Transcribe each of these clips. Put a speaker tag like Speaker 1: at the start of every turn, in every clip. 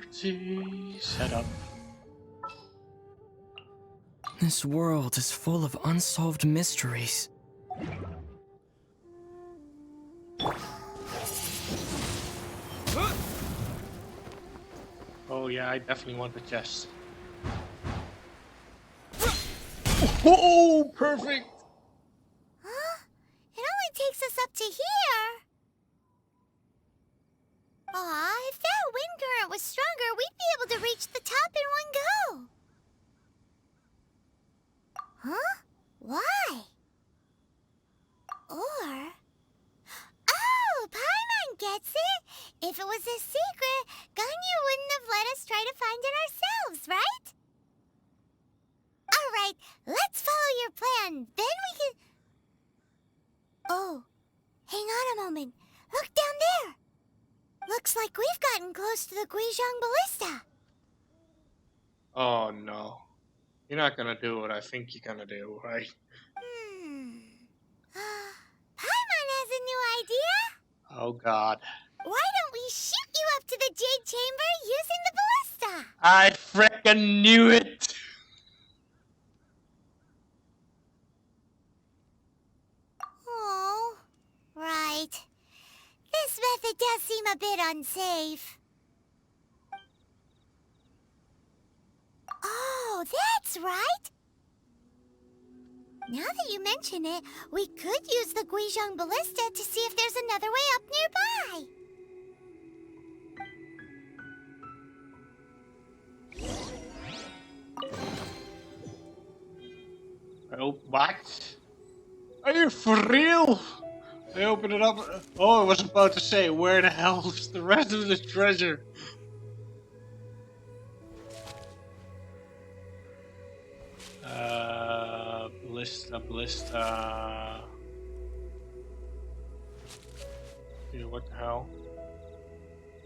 Speaker 1: Party setup.
Speaker 2: This world is full of unsolved mysteries.
Speaker 1: Oh yeah, I definitely want the chest. Oh, perfect!
Speaker 3: Huh? It only takes us up to here. Aw, if that wind current was stronger, we'd be able to reach the top in one go. Huh? Why? Or... Oh, Paimon gets it! If it was a secret, Ganyu wouldn't have let us try to find it ourselves, right? Alright, let's follow your plan. Then we can... Oh, hang on a moment. Look down there. Looks like we've gotten close to the Guizhong Ballista.
Speaker 1: Oh no. You're not gonna do what I think you're gonna do, right?
Speaker 3: Paimon has a new idea.
Speaker 1: Oh god.
Speaker 3: Why don't we shoot you up to the Jade Chamber using the ballista?
Speaker 1: I frickin' knew it!
Speaker 3: Oh, right. This method does seem a bit unsafe. Oh, that's right. Now that you mention it, we could use the Guizhong Ballista to see if there's another way up nearby.
Speaker 1: Oh, what? Are you for real? I opened it up. Oh, I was about to say, where the hell is the rest of the treasure? Ballista. Okay, what the hell?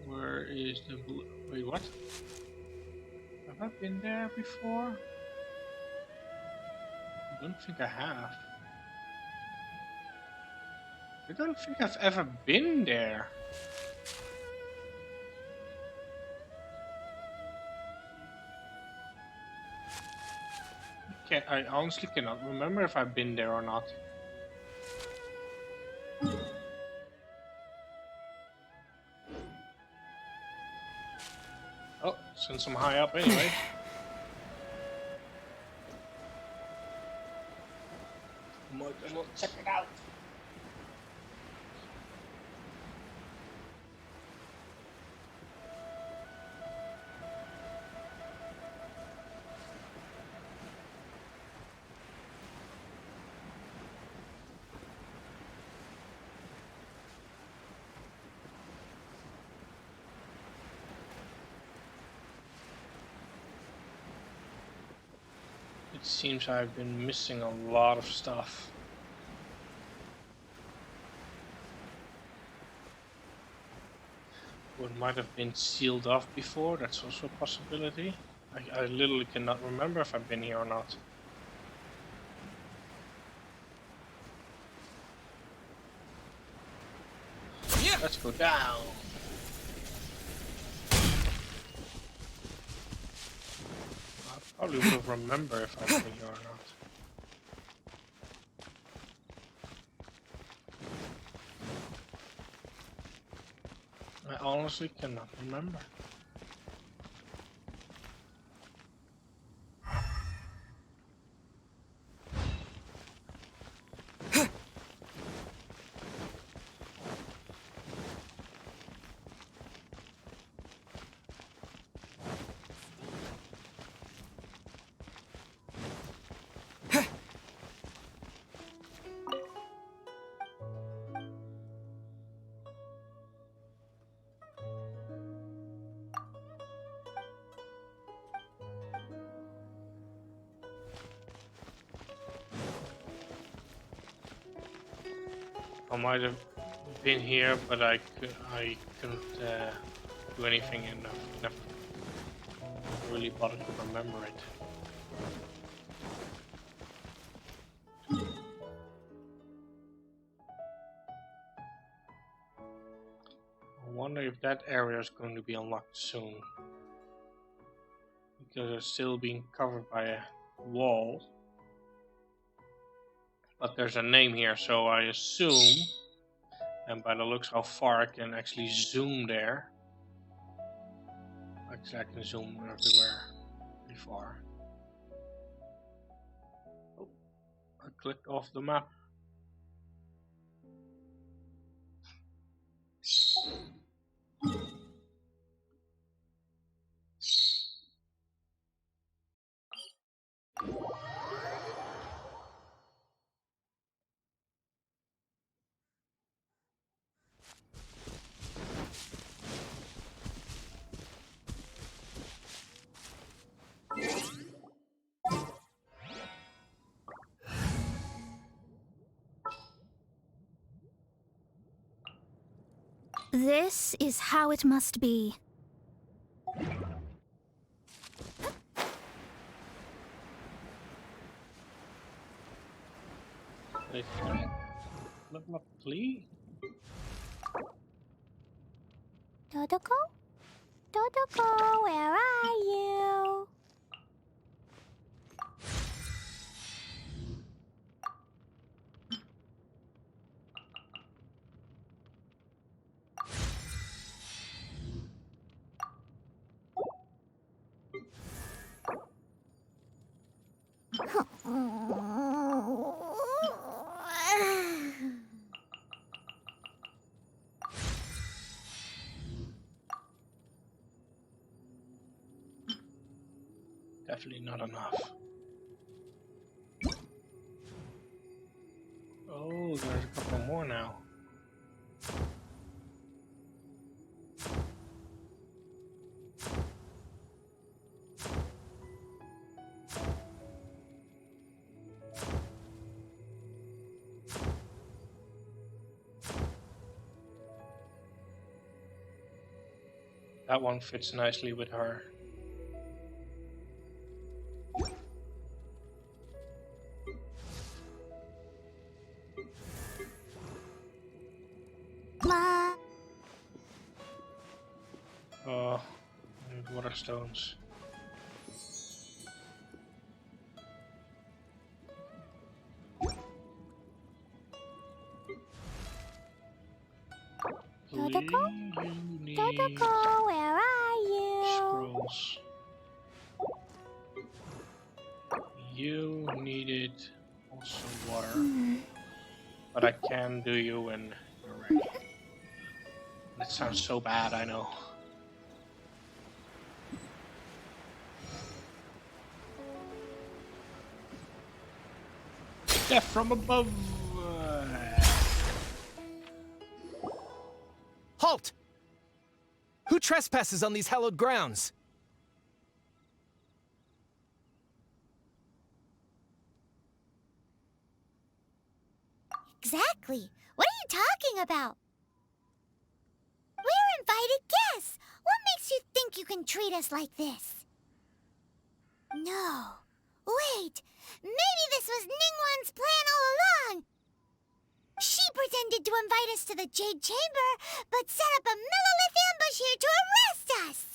Speaker 1: Where is the wait, what? Have I been there before? I don't think I have. I don't think I've ever been there. I honestly cannot remember if I've been there or not. Oh, since I'm high up anyway. Might as well check it out. It seems I've been missing a lot of stuff. What might have been sealed off before, that's also a possibility. I literally cannot remember if I've been here or not. Let's go down. I probably would have remembered if I've been here or not. I honestly cannot remember. I might have been here, but I couldn't do anything enough. Never really bothered to remember it. I wonder if that area is going to be unlocked soon. because it's still being covered by a wall. But there's a name here, so I assume, and by the looks how far I can actually zoom there. Actually, I can zoom everywhere pretty far. Oh, I clicked off the map.
Speaker 3: This is how it must be.
Speaker 1: Level up, please.
Speaker 3: Dodoko? Dodoko, where are you?
Speaker 1: Definitely not enough. Oh, there's a couple more now. That one fits nicely with her.
Speaker 3: Ma.
Speaker 1: Oh, I need water stones.
Speaker 3: Dodoko?
Speaker 1: You need
Speaker 3: Dodoko, where are you?
Speaker 1: scrolls. You needed also water. But I can do you when you're ready. That sounds so bad, I know. Death from above!
Speaker 4: Halt! Who trespasses on these hallowed grounds?
Speaker 3: Exactly. What are you talking about? We're invited guests. What makes you think you can treat us like this? No. Wait. Maybe this was Ningguang's plan all along. She pretended to invite us to the Jade Chamber, but set up a Millilith ambush here to arrest us.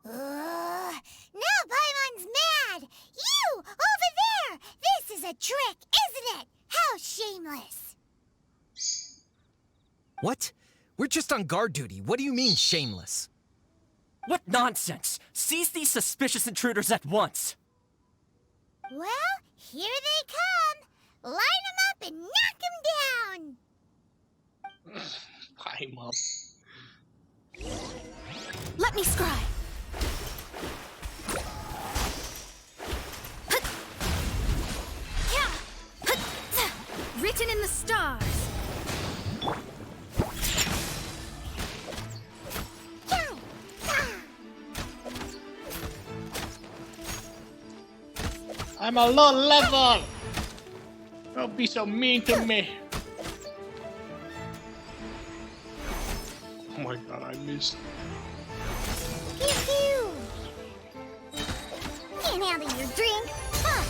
Speaker 3: Now Paimon's mad! You! Over there! This is a trick, isn't it? How shameless!
Speaker 4: What? We're just on guard duty. What do you mean, shameless?
Speaker 2: What nonsense! Seize these suspicious intruders at once!
Speaker 3: Well, here they come! Line them up and knock them down!
Speaker 1: Climb up.
Speaker 3: Let me scry! Written in the stars!
Speaker 1: I'm a low level! Don't be so mean to me! Oh my god, I missed.
Speaker 3: Pew pew! Can't handle your drink, huh?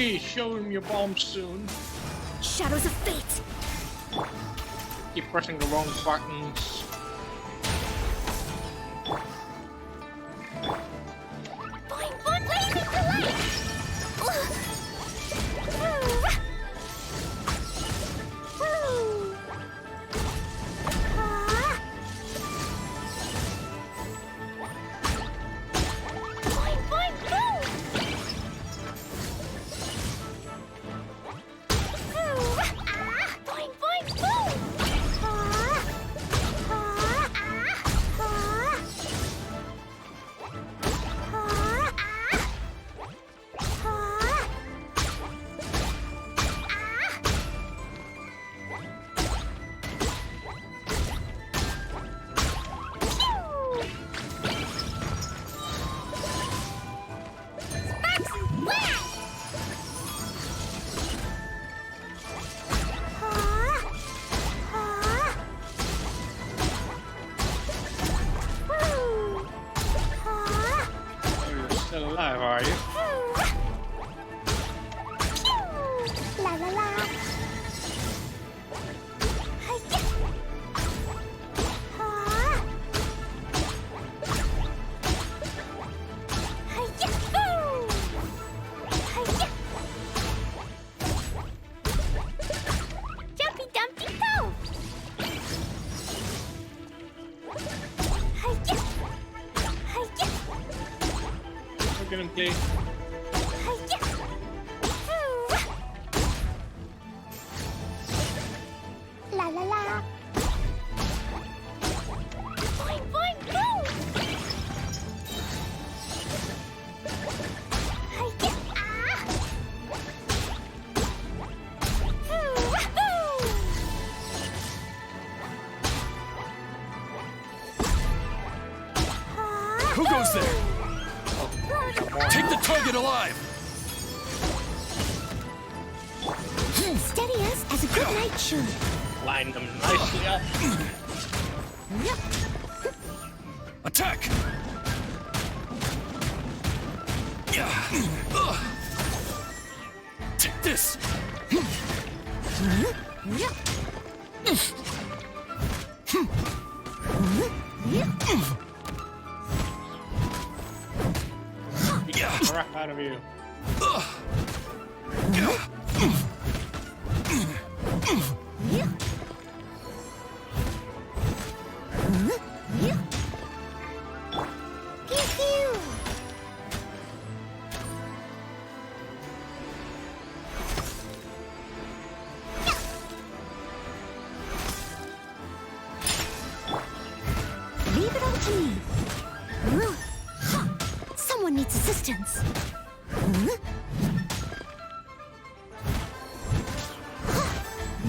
Speaker 1: Please show him your bomb soon.
Speaker 3: Shadows of fate.
Speaker 1: Keep pressing the wrong buttons.
Speaker 3: Boing, boing, blazing to light. Boing, boing, boom. Boing, boing, boom.
Speaker 1: You're still alive, are you?
Speaker 3: La la la. Hiya. Ha. Hiya. Boo. Hiya. Jumpy Dumpty go. Hiya. Hiya.
Speaker 1: Look at him play.
Speaker 3: Hiya. La la la. Boing boing boom. Hiya. Ah. Boom.
Speaker 4: Who goes there? Take the target alive!
Speaker 3: Steady us as a good night should.
Speaker 1: Line them nicely up.
Speaker 3: Yep.
Speaker 4: Attack! Take this!
Speaker 3: Yep. Yep.
Speaker 1: Crap out of you.
Speaker 3: Yep. Yep. Pew pew. Leave it all to me. Someone needs assistance.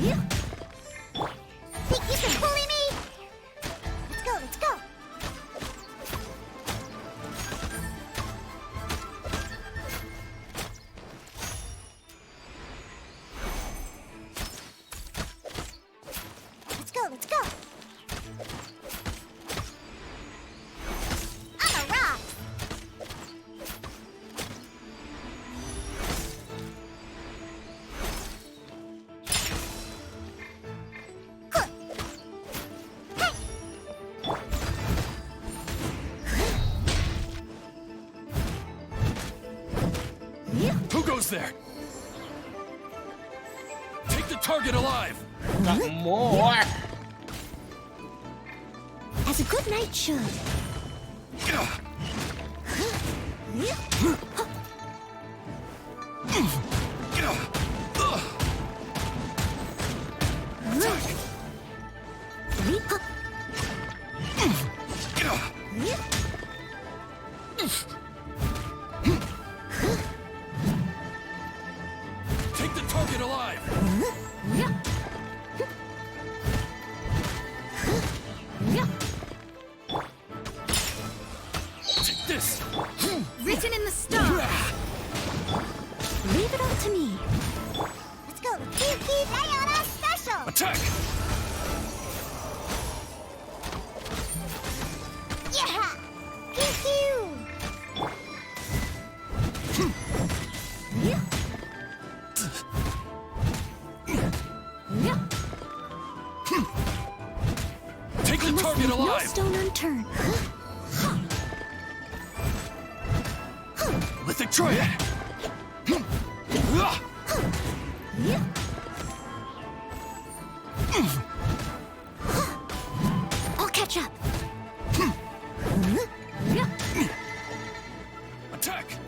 Speaker 3: Yeah. Think you can bully me? Let's go, let's go. Let's go, let's go. I'm a rock. Good. Hey. Yeah.
Speaker 4: Who goes there? Take the target alive!
Speaker 1: Got more.
Speaker 3: As a good night should. Yeah. Leap up. Yeah.
Speaker 4: Take the target alive!
Speaker 3: Yeah. Yeah.
Speaker 4: Take this!
Speaker 3: Written in the stars. Leave it
Speaker 2: Take the target
Speaker 3: No
Speaker 2: alive!
Speaker 3: stone unturned.
Speaker 2: Lithic Triad!
Speaker 3: I'll catch up.
Speaker 2: Attack!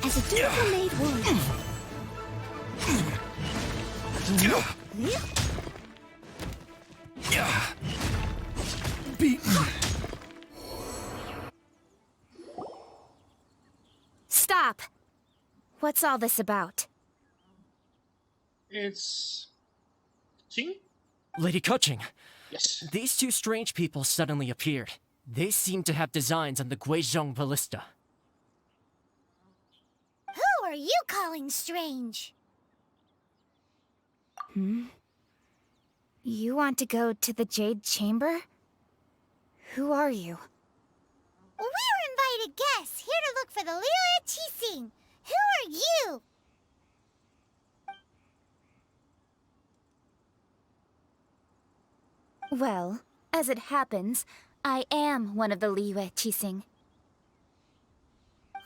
Speaker 3: As a dutiful maid would.
Speaker 2: Beaten!
Speaker 5: Stop! What's all this about?
Speaker 1: It's... Ching?
Speaker 2: Lady Kuching,
Speaker 1: Yes.
Speaker 2: these two strange people suddenly appeared. They seem to have designs on the Guizhong Ballista.
Speaker 3: Who are you calling strange?
Speaker 5: You want to go to the Jade Chamber? Who are you?
Speaker 3: We're invited guests here to look for the Liyue Qixing. Who are you?
Speaker 5: Well, as it happens, I am one of the Liyue Qixing.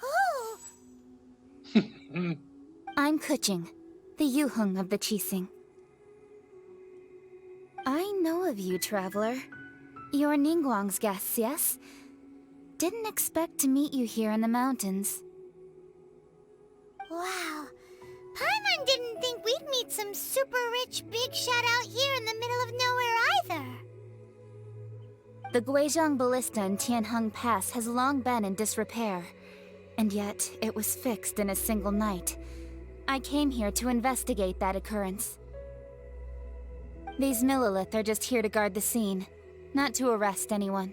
Speaker 3: Oh,
Speaker 5: I'm Kuching, the Yuheng of the Qixing. I know of you, traveler. You're Ningguang's guests, yes? Didn't expect to meet you here in the mountains.
Speaker 3: wow. Paimon didn't think we'd meet some super rich big shot out here in the middle of nowhere either.
Speaker 5: The Guizhong Ballista in Tianheng Pass has long been in disrepair, and yet it was fixed in a single night. I came here to investigate that occurrence. These Millilith are just here to guard the scene, not to arrest anyone.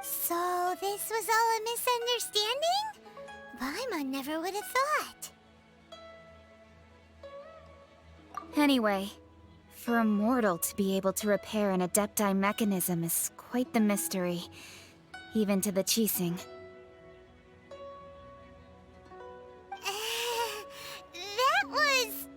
Speaker 3: So this was all a misunderstanding? Paimon never would have thought.
Speaker 5: Anyway, for a mortal to be able to repair an Adepti mechanism is quite the mystery, even to the Qixing.
Speaker 3: That was...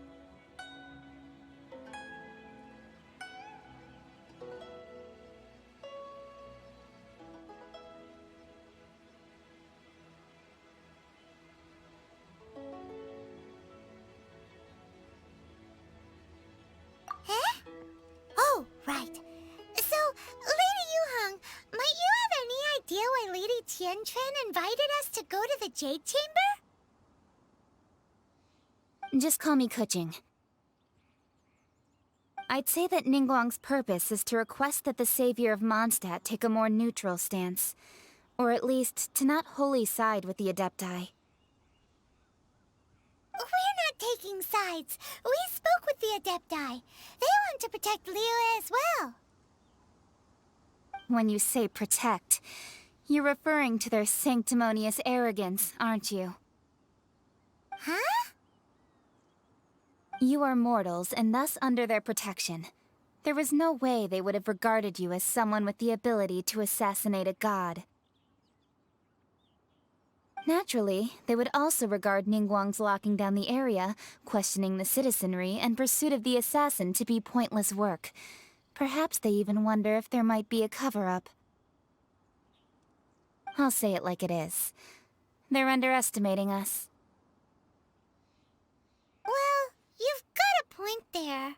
Speaker 3: Huh? Oh, right. So, Lady Yuheng, might you have any idea why Lady Tianquan invited us to go to the Jade Chamber?
Speaker 5: Just call me Kuching. I'd say that Ningguang's purpose is to request that the savior of Mondstadt take a more neutral stance. Or at least, to not wholly side with the Adepti.
Speaker 3: We're not taking sides. We spoke with the Adepti. They want to protect Liyue as well.
Speaker 5: When you say protect, you're referring to their sanctimonious arrogance, aren't you?
Speaker 3: Huh?
Speaker 5: You are mortals, and thus under their protection. There was no way they would have regarded you as someone with the ability to assassinate a god. Naturally, they would also regard Ningguang's locking down the area, questioning the citizenry, and pursuit of the assassin to be pointless work. Perhaps they even wonder if there might be a cover-up. I'll say it like it is. They're underestimating us.
Speaker 3: Well, you've got a point there.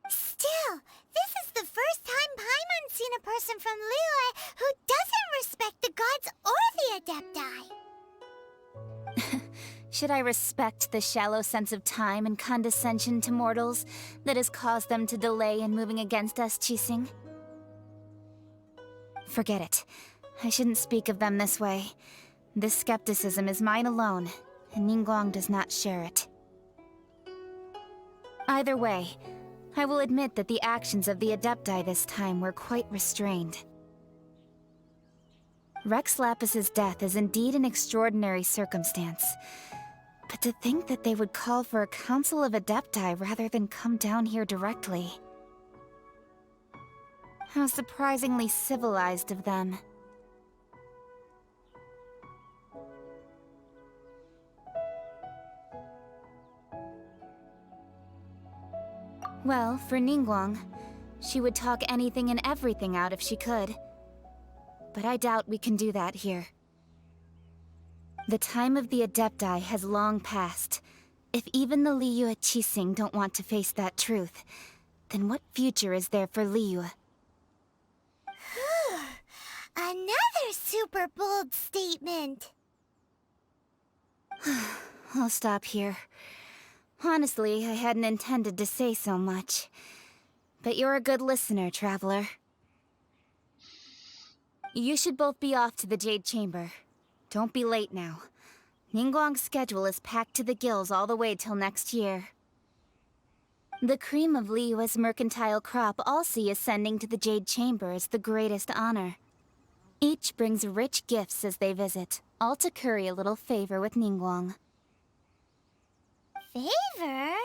Speaker 3: Still, this is the first time Paimon's seen a person from Liyue who doesn't respect the gods or the Adepti.
Speaker 5: Should I respect the shallow sense of time and condescension to mortals that has caused them to delay in moving against us, Qixing? Forget it. I shouldn't speak of them this way. This skepticism is mine alone, and Ningguang does not share it. Either way, I will admit that the actions of the Adepti this time were quite restrained. Rex Lapis's death is indeed an extraordinary circumstance. But to think that they would call for a council of Adepti rather than come down here directly. How surprisingly civilized of them. Well, for Ningguang, she would talk anything and everything out if she could. But I doubt we can do that here. The time of the Adepti has long passed. If even the Liyue Qixing don't want to face that truth, then what future is there for Liyue?
Speaker 3: Another super bold statement.
Speaker 5: I'll stop here. Honestly, I hadn't intended to say so much. But you're a good listener, Traveler. You should both be off to the Jade Chamber. Don't be late now. Ningguang's schedule is packed to the gills all the way till next year. The cream of Liyue's mercantile crop all see ascending to the Jade Chamber as the greatest honor. Each brings rich gifts as they visit, all to curry a little favor with Ningguang.
Speaker 3: Favor?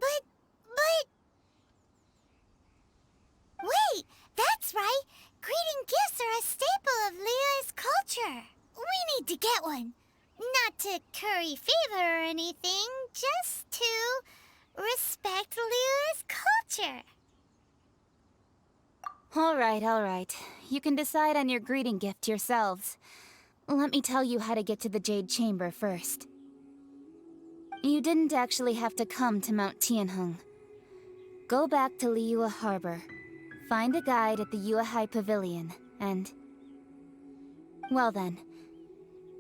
Speaker 3: But... Wait, that's right! Greeting gifts are a staple of Liyue's culture. We need to get one. Not to curry favor or anything, just to respect Liyue's culture.
Speaker 5: All right. You can decide on your greeting gift yourselves. Let me tell you how to get to the Jade Chamber first. You didn't actually have to come to Mount Tianheng. Go back to Liyue Harbor. Find a guide at the Yuehai Pavilion, and... Well then.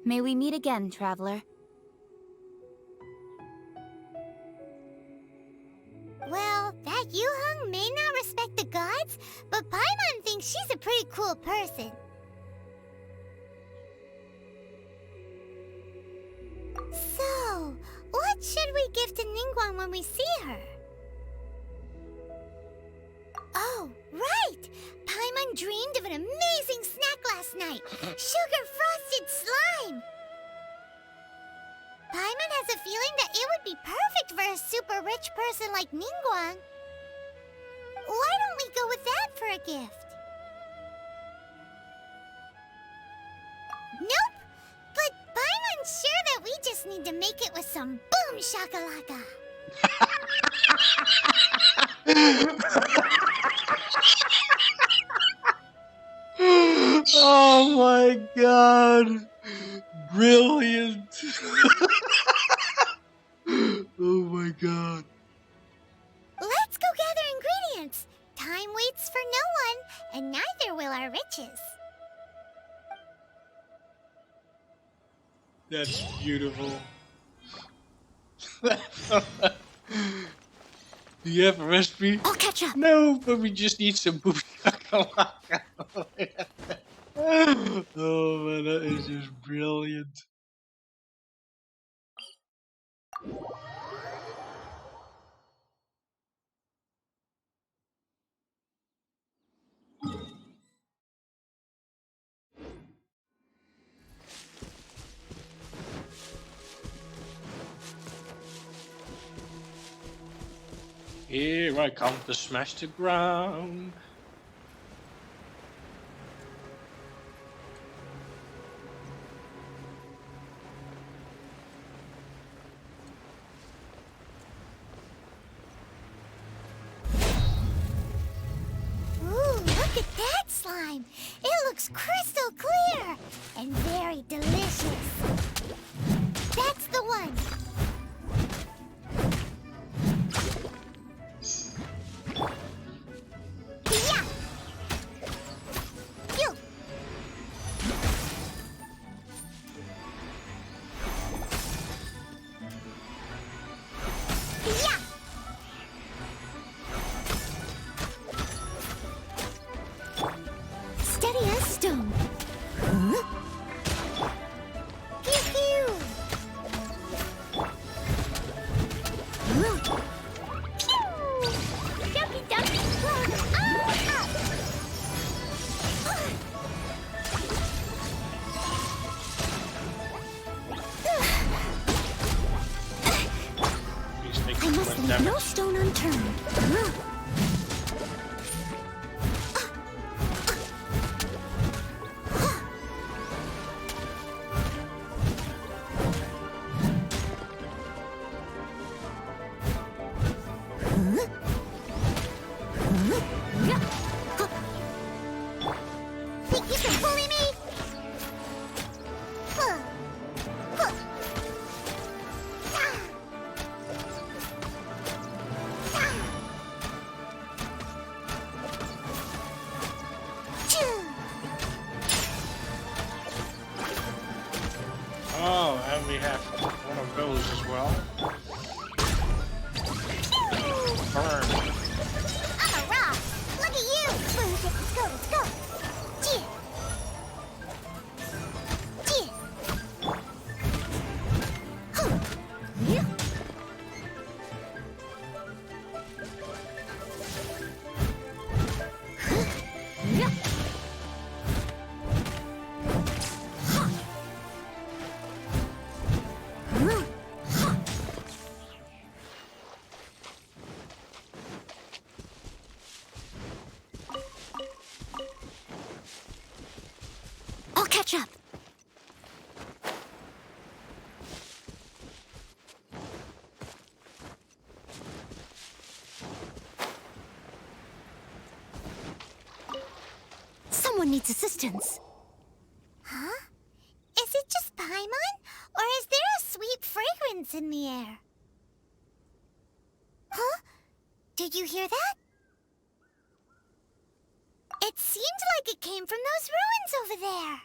Speaker 5: May we meet again, Traveler.
Speaker 3: Well, that Yuheng may not respect the gods, but Paimon thinks she's a pretty cool person. So, what should we give to Ningguang when we see her? Oh, right! Paimon dreamed of an amazing snack last night! Sugar-frosted slime! Paimon has a feeling that it would be perfect for a super rich person like Ningguang. Why don't we go with that for a gift? Nope! But Paimon's sure that we just need to make it with some boom shakalaka.
Speaker 1: Oh my god! Brilliant! Oh my god.
Speaker 3: Let's go gather ingredients. Time waits for no one, and neither will our riches.
Speaker 1: That's beautiful. Do you have a recipe?
Speaker 3: I'll catch up.
Speaker 1: No, but we just need some boom shakalaka. Oh man, that is just brilliant. Here I come to smash the ground.
Speaker 3: Ooh, look at that slime. It looks crystal clear and very delicious. That's the one. Yeah. You. Yeah. Steady as stone. Huh? Pew pew. Huh? Pew. Dumpy dumpy. Ah!
Speaker 1: Please take
Speaker 3: I
Speaker 1: too
Speaker 3: must
Speaker 1: much
Speaker 3: leave
Speaker 1: damage.
Speaker 3: no stone unturned. Huh? Think you can bully me?
Speaker 1: Oh, and we have one of those as well. Burn.
Speaker 3: I'm a rock. Look at you. Let's go, let's go. Gee. Gee. Huh. Yeah. Yeah. I'll catch up. Someone needs assistance. Huh? Is it just Paimon? Or is there a sweet fragrance in the air? Huh? Did you hear that? It seemed like it came from those ruins over there.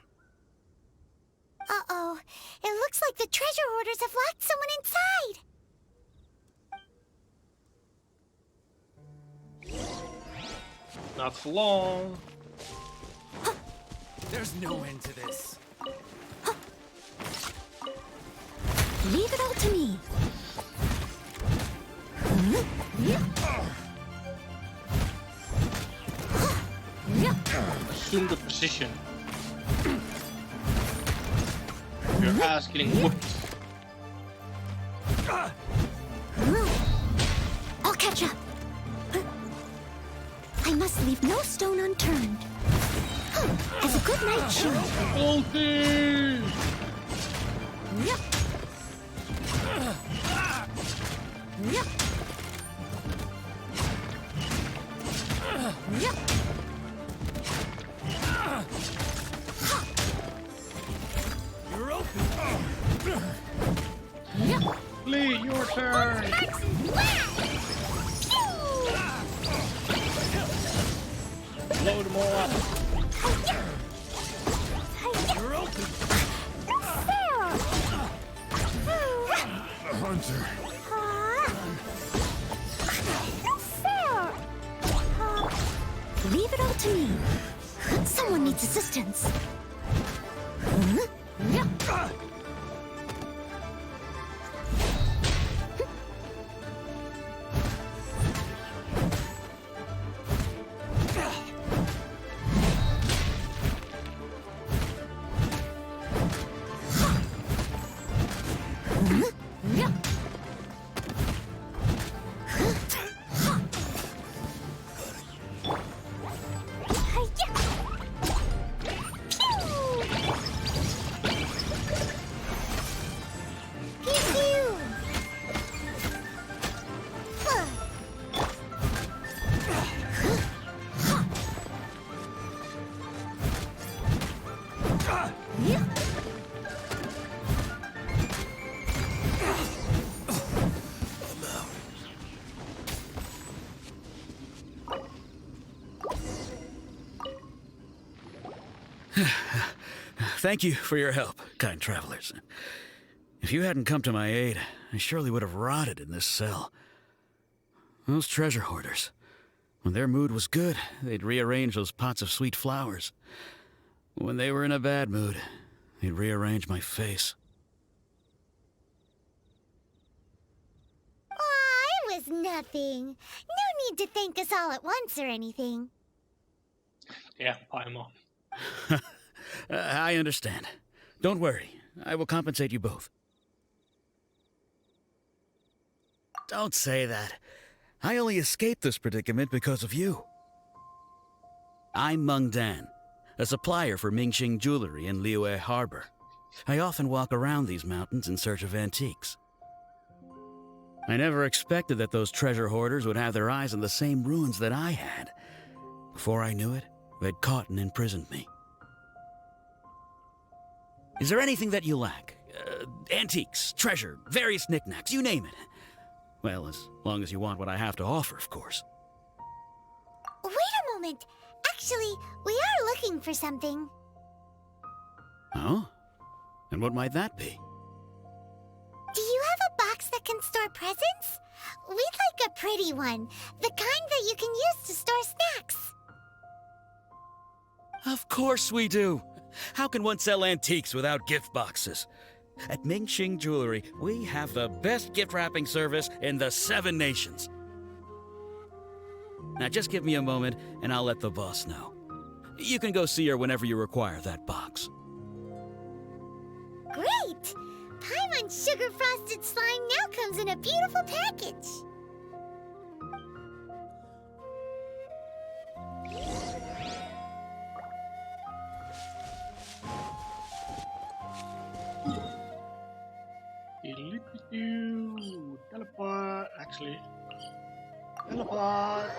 Speaker 3: Uh-oh. It looks like the treasure hoarders have locked someone inside.
Speaker 1: Not for long.
Speaker 4: There's no end to this.
Speaker 3: Leave it all to me.
Speaker 1: Assume the position. Your ass getting whooped.
Speaker 3: I'll catch up. I must leave no stone unturned. As a good night shield.
Speaker 1: Ulti!
Speaker 4: You're open.
Speaker 1: Lee, your turn! Load them all up.
Speaker 4: You're open. A hunter.
Speaker 3: Leave it all to me. Someone needs assistance.
Speaker 6: Thank you for your help, kind travelers. If you hadn't come to my aid, I surely would have rotted in this cell. Those treasure hoarders, when their mood was good, they'd rearrange those pots of sweet flowers. When they were in a bad mood, they'd rearrange my face.
Speaker 3: Aw, it was nothing. No need to thank us all at once or anything.
Speaker 1: Yeah, Paimon.
Speaker 6: I understand. Don't worry. I will compensate you both. Don't say that. I only escaped this predicament because of you. I'm Meng Dan, a supplier for Mingxing Jewelry in Liyue Harbor. I often walk around these mountains in search of antiques. I never expected that those treasure hoarders would have their eyes on the same ruins that I had. Before I knew it, they'd caught and imprisoned me. Is there anything that you lack? Antiques, treasure, various knickknacks, you name it. Well, as long as you want what I have to offer, of course.
Speaker 3: Wait a moment. Actually, we are looking for something.
Speaker 6: Oh? And what might that be?
Speaker 3: Do you have a box that can store presents? We'd like a pretty one. The kind that you can use to store snacks.
Speaker 6: Of course we do! How can one sell antiques without gift boxes? At Mingxing Jewelry, we have the best gift wrapping service in the 7 nations. Now just give me a moment and I'll let the boss know. You can go see her whenever you require that box.
Speaker 3: Great! Paimon Sugar Frosted Slime now comes in a beautiful package.
Speaker 1: Teleport. Actually, teleport.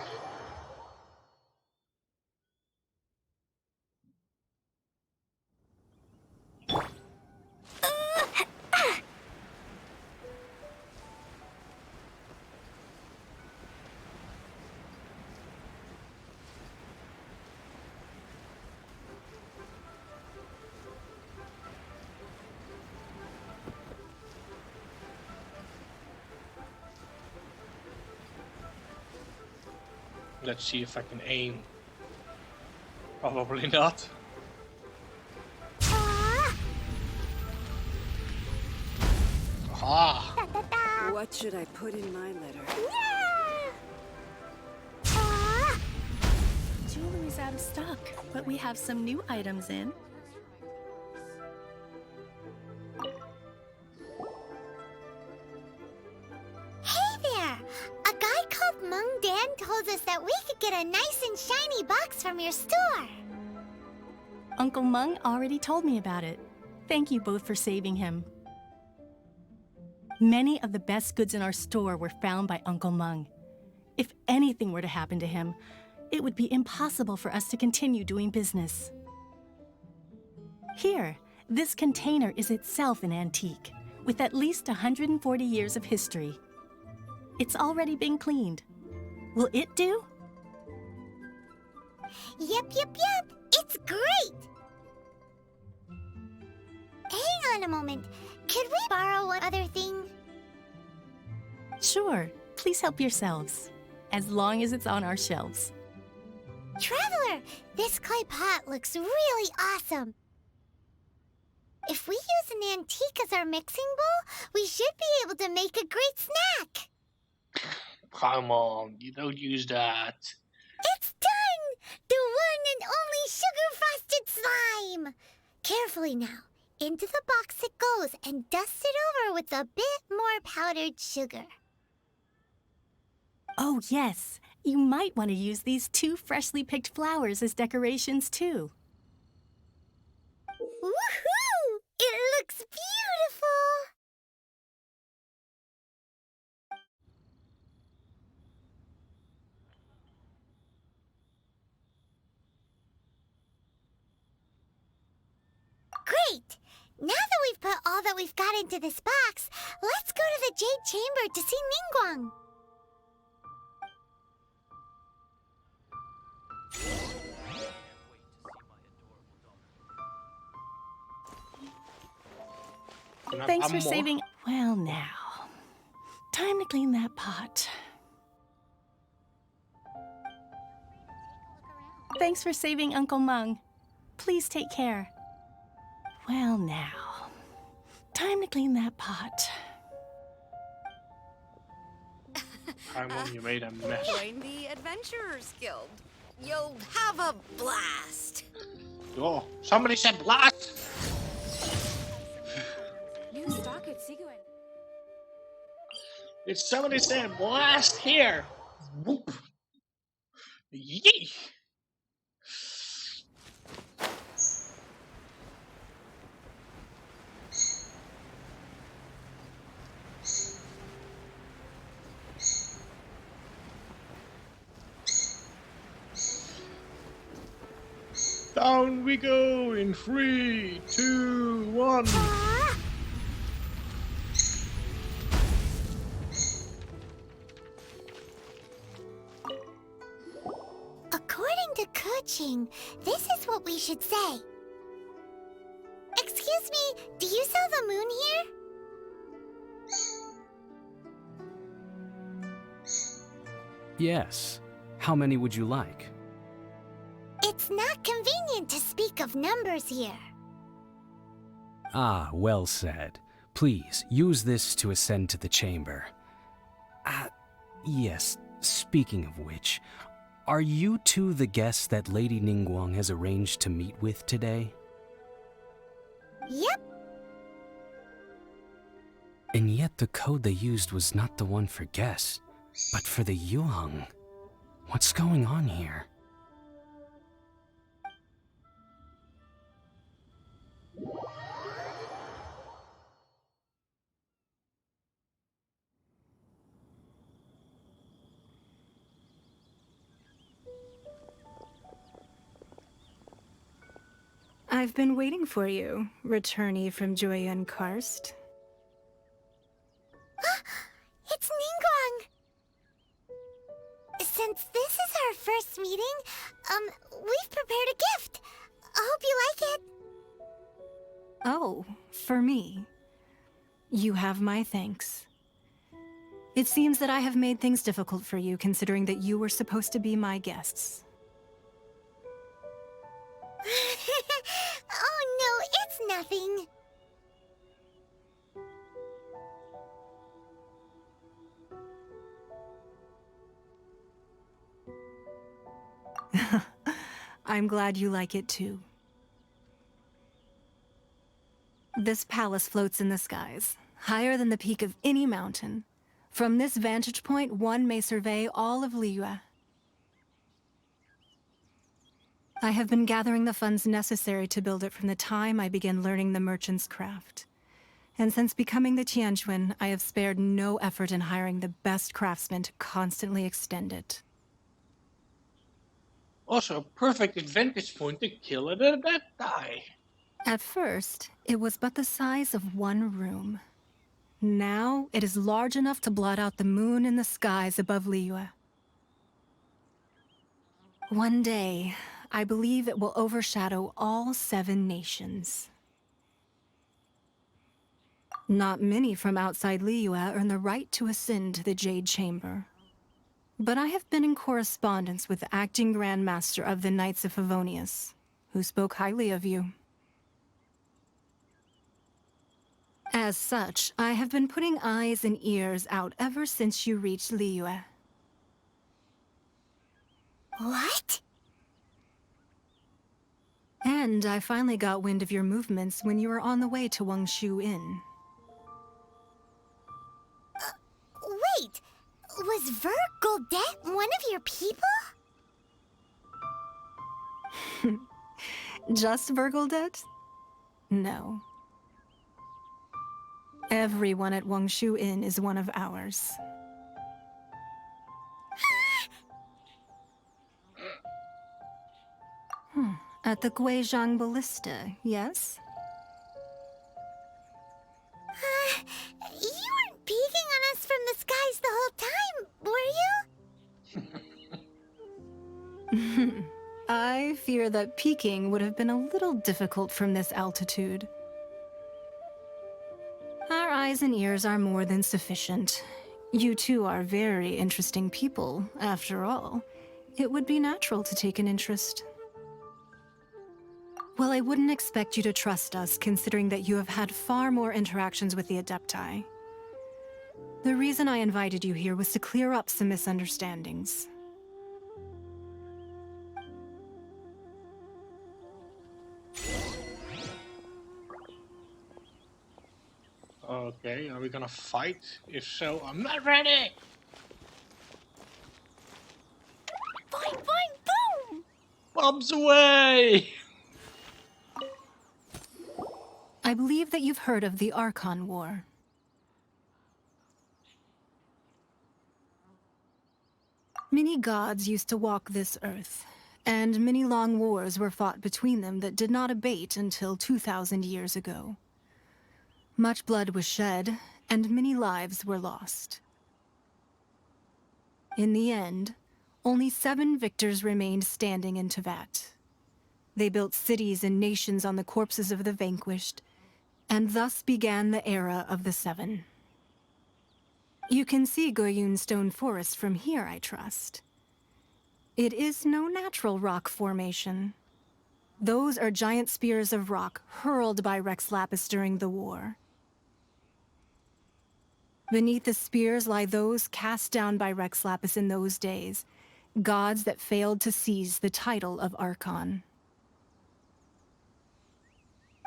Speaker 1: Let's see if I can aim. Probably not. Ah!
Speaker 7: What should I put in my letter?
Speaker 8: Jewelry's out of stock, but we have some new items in.
Speaker 3: Hey there! A guy called Mung Dan told us that we could get a nice and shiny box from your store.
Speaker 8: Uncle Mung already told me about it. Thank you both for saving him. Many of the best goods in our store were found by Uncle Mung. If anything were to happen to him, it would be impossible for us to continue doing business. Here, this container is itself an antique, with at least 140 years of history. It's already been cleaned. Will it do?
Speaker 3: Yep. It's great! Hang on a moment. Could we borrow one other thing?
Speaker 8: Sure, please help yourselves, as long as it's on our shelves.
Speaker 3: Traveler, this clay pot looks really awesome. If we use an antique as our mixing bowl, we should be able to make a great snack.
Speaker 1: Come on, you don't use that.
Speaker 3: It's done! The one and only sugar-frosted slime! Carefully now. Into the box it goes and dust it over with a bit more powdered sugar.
Speaker 8: Oh, yes. You might want to use these 2 freshly picked flowers as decorations, too.
Speaker 3: Woohoo! It looks beautiful! Great! Now that we've put all that we've got into this box, let's go to the Jade Chamber to see Ningguang.
Speaker 8: Thanks for saving... Well, now. Time to clean that pot. Thanks for saving Uncle Mung. Please take care. Well, now. Time to clean that pot.
Speaker 1: Paimon, you made a mess.
Speaker 7: Join the Adventurers Guild. You'll have a blast.
Speaker 1: Oh, somebody said blast!
Speaker 7: New stock at Siguen.
Speaker 1: Did somebody say blast here? Whoop. Yee! Down we go in 3, 2, 1.
Speaker 3: According to Kuching, this is what we should say. Excuse me, do you sell the moon here?
Speaker 9: Yes. How many would you like?
Speaker 3: It's not convenient to speak of numbers here.
Speaker 9: Ah, well said. Please, use this to ascend to the chamber. Yes, speaking of which, are you two the guests that Lady Ningguang has arranged to meet with today?
Speaker 3: Yep.
Speaker 9: And yet the code they used was not the one for guests, but for the Yuheng. What's going on here?
Speaker 10: I've been waiting for you, returnee from Joyun Karst.
Speaker 3: It's Ningguang! Since this is our first meeting, we've prepared a gift. I hope you like it.
Speaker 10: Oh, for me. You have my thanks. It seems that I have made things difficult for you, considering that you were supposed to be my guests.
Speaker 3: Oh no, it's nothing.
Speaker 10: I'm glad you like it too. This palace floats in the skies, higher than the peak of any mountain. From this vantage point, one may survey all of Liyue. I have been gathering the funds necessary to build it from the time I began learning the merchant's craft. And since becoming the Tianquan, I have spared no effort in hiring the best craftsmen to constantly extend it.
Speaker 1: Also, a perfect vantage point to kill it at that die.
Speaker 10: At first, it was but the size of one room. Now, it is large enough to blot out the moon in the skies above Liyue. One day, I believe it will overshadow all 7 nations. Not many from outside Liyue earn the right to ascend to the Jade Chamber. But I have been in correspondence with the acting Grand Master of the Knights of Favonius, who spoke highly of you. As such, I have been putting eyes and ears out ever since you reached Liyue.
Speaker 3: What?
Speaker 10: And I finally got wind of your movements when you were on the way to Wangshu Inn.
Speaker 3: Wait! Was Guldet one of your people?
Speaker 10: Just Guldet? No. Everyone at Wangshu Inn is one of ours. At the Guizhang Ballista, yes?
Speaker 3: You weren't peeking on us from the skies the whole time, were you?
Speaker 10: I fear that peeking would have been a little difficult from this altitude. Our eyes and ears are more than sufficient. You two are very interesting people, after all. It would be natural to take an interest. Well, I wouldn't expect you to trust us, considering that you have had far more interactions with the Adepti. The reason I invited you here was to clear up some misunderstandings.
Speaker 1: Okay, are we gonna fight? If so, I'm not ready!
Speaker 3: Boing, boing, boom!
Speaker 1: Bombs away!
Speaker 10: I believe that you've heard of the Archon War. Many gods used to walk this earth, and many long wars were fought between them that did not abate until 2,000 years ago. Much blood was shed, and many lives were lost. In the end, only 7 victors remained standing in Tevat. They built cities and nations on the corpses of the vanquished, and thus began the era of the 7. You can see Goyun Stone Forest from here, I trust. It is no natural rock formation. Those are giant spears of rock hurled by Rex Lapis during the war. Beneath the spears lie those cast down by Rex Lapis in those days, gods that failed to seize the title of Archon.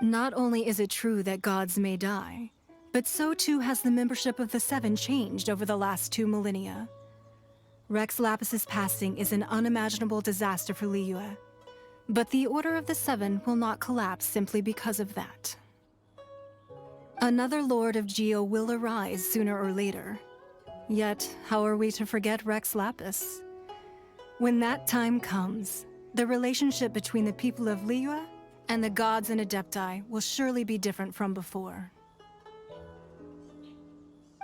Speaker 10: Not only is it true that gods may die, but so too has the membership of the 7 changed over the last 2 millennia. Rex Lapis's passing is an unimaginable disaster for Liyue, but the Order of the 7 will not collapse simply because of that. Another Lord of Geo will arise sooner or later. Yet, how are we to forget Rex Lapis? When that time comes, the relationship between the people of Liyue and the gods and Adepti will surely be different from before.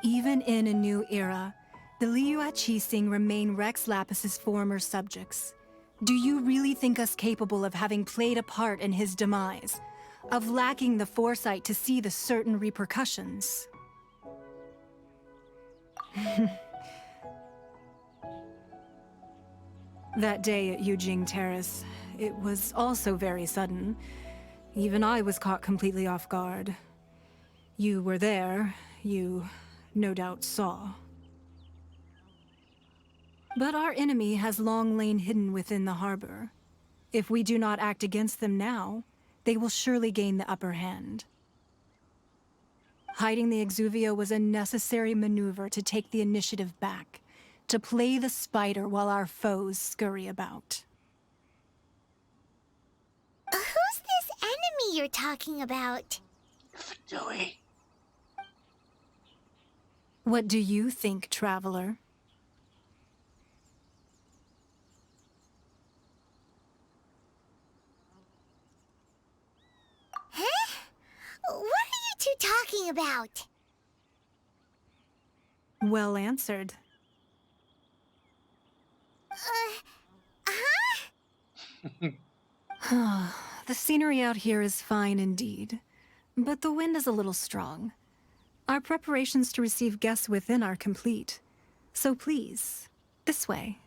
Speaker 10: Even in a new era, the Liyue Qixing remain Rex Lapis's former subjects. Do you really think us capable of having played a part in his demise? Of lacking the foresight to see the certain repercussions? That day at Yujing Terrace, it was also very sudden. Even I was caught completely off guard. You were there, you no doubt saw. But our enemy has long lain hidden within the harbor. If we do not act against them now, they will surely gain the upper hand. Hiding the Exuvio was a necessary maneuver to take the initiative back, to play the spider while our foes scurry about.
Speaker 3: Who's this enemy you're talking about?
Speaker 1: Fidui.
Speaker 10: What do you think, traveler?
Speaker 3: Huh? What are you two talking about?
Speaker 10: Well answered. The scenery out here is fine indeed, but the wind is a little strong. Our preparations to receive guests within are complete, so please, this way.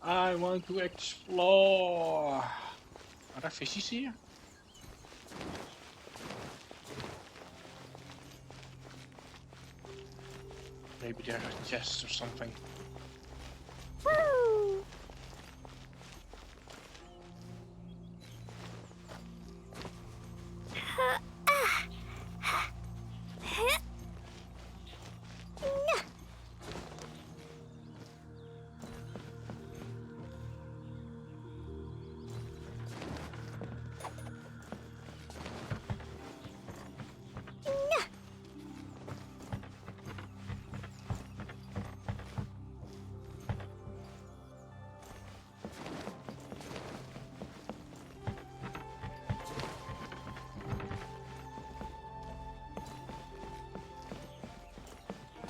Speaker 1: I want to explore. Are there fishies here? Maybe there are chests or something.
Speaker 3: Woo!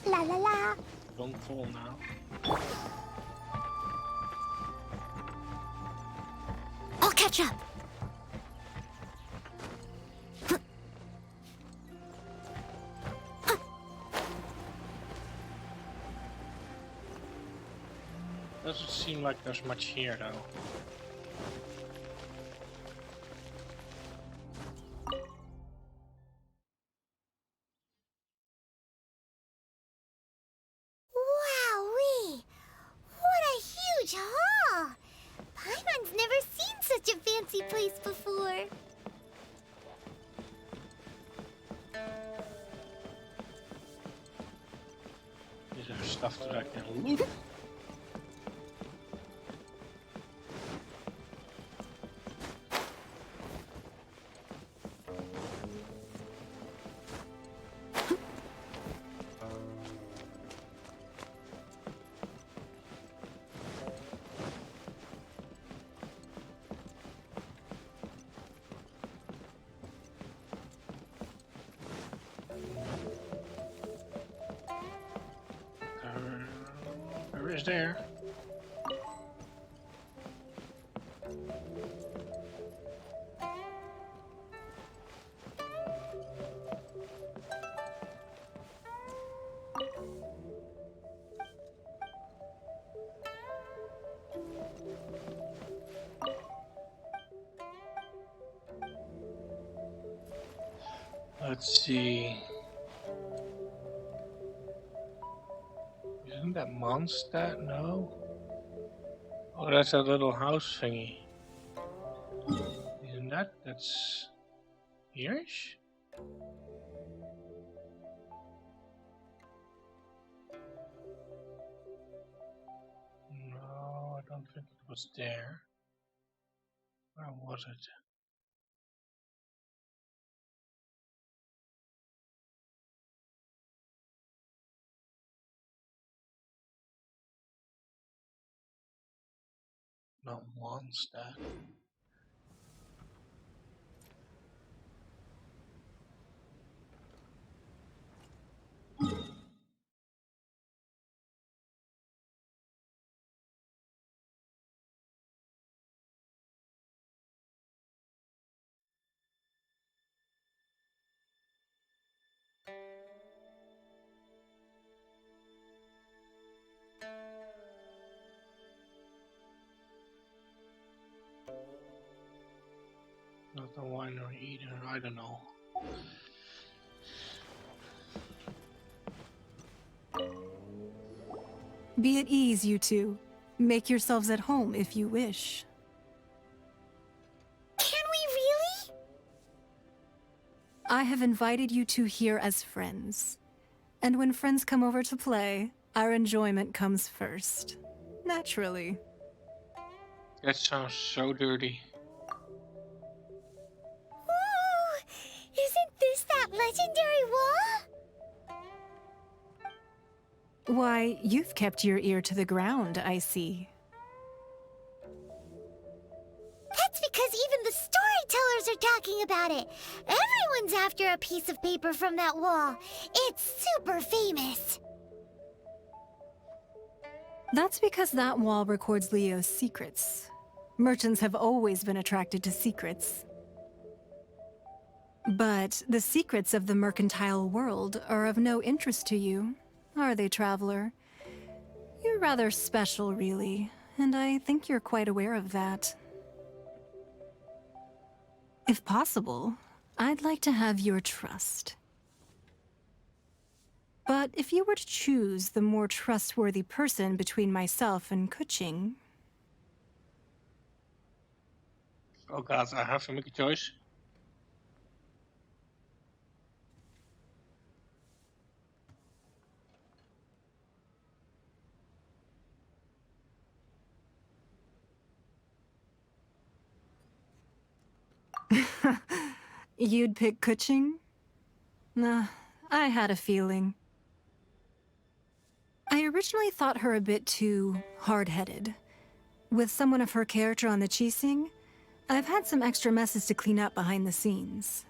Speaker 3: La la la.
Speaker 1: Don't fall now.
Speaker 3: I'll catch up.
Speaker 1: Doesn't seem like there's much here though.
Speaker 3: Wowee! What a huge hall! Paimon's never seen such a fancy place before.
Speaker 1: Is there stuff that I can loot? is there. Let's see. Isn't that Mondstadt? No. Oh, that's a little house thingy. Isn't that? That's here-ish? No, I don't think it was there. Where was it? No, Mondstadt. Not the winery either, I don't know.
Speaker 10: Be at ease, you two. Make yourselves at home if you wish.
Speaker 3: Can we really?
Speaker 10: I have invited you two here as friends. And when friends come over to play, our enjoyment comes first. Naturally.
Speaker 1: That sounds so dirty.
Speaker 3: Ooh, isn't this that legendary wall?
Speaker 10: Why, you've kept your ear to the ground, I see.
Speaker 3: That's because even the storytellers are talking about it. Everyone's after a piece of paper from that wall. It's super famous.
Speaker 10: That's because that wall records Leo's secrets. Merchants have always been attracted to secrets. But the secrets of the mercantile world are of no interest to you, are they, traveler? You're rather special, really, and I think you're quite aware of that. If possible, I'd like to have your trust. But if you were to choose the more trustworthy person between myself and Kuching...
Speaker 1: Oh god, I have to make a choice.
Speaker 10: You'd pick Kuching? Nah, I had a feeling. I originally thought her a bit too hard-headed. With someone of her character on the Qixing, I've had some extra messes to clean up behind the scenes.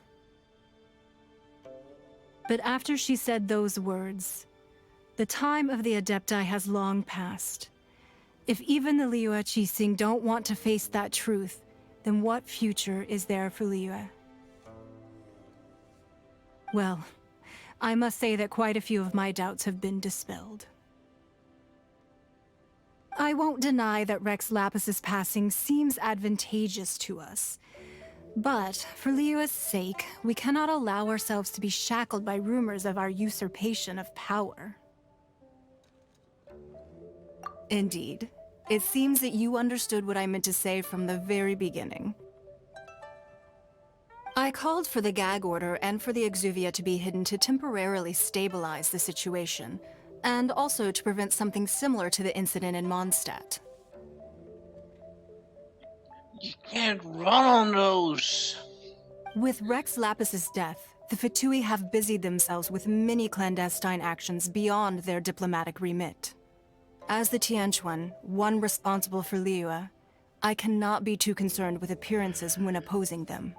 Speaker 10: But after she said those words, the time of the Adepti has long passed. If even the Liyue Qixing don't want to face that truth, then what future is there for Liyue? Well, I must say that quite a few of my doubts have been dispelled. I won't deny that Rex Lapis's passing seems advantageous to us. But, for Liyue's sake, we cannot allow ourselves to be shackled by rumors of our usurpation of power. Indeed. It seems that you understood what I meant to say from the very beginning. I called for the gag order and for the exuvia to be hidden to temporarily stabilize the situation, and also to prevent something similar to the incident in Mondstadt.
Speaker 1: You can't run on those!
Speaker 10: With Rex Lapis's death, the Fatui have busied themselves with many clandestine actions beyond their diplomatic remit. As the Tianquan, one responsible for Liyue, I cannot be too concerned with appearances when opposing them.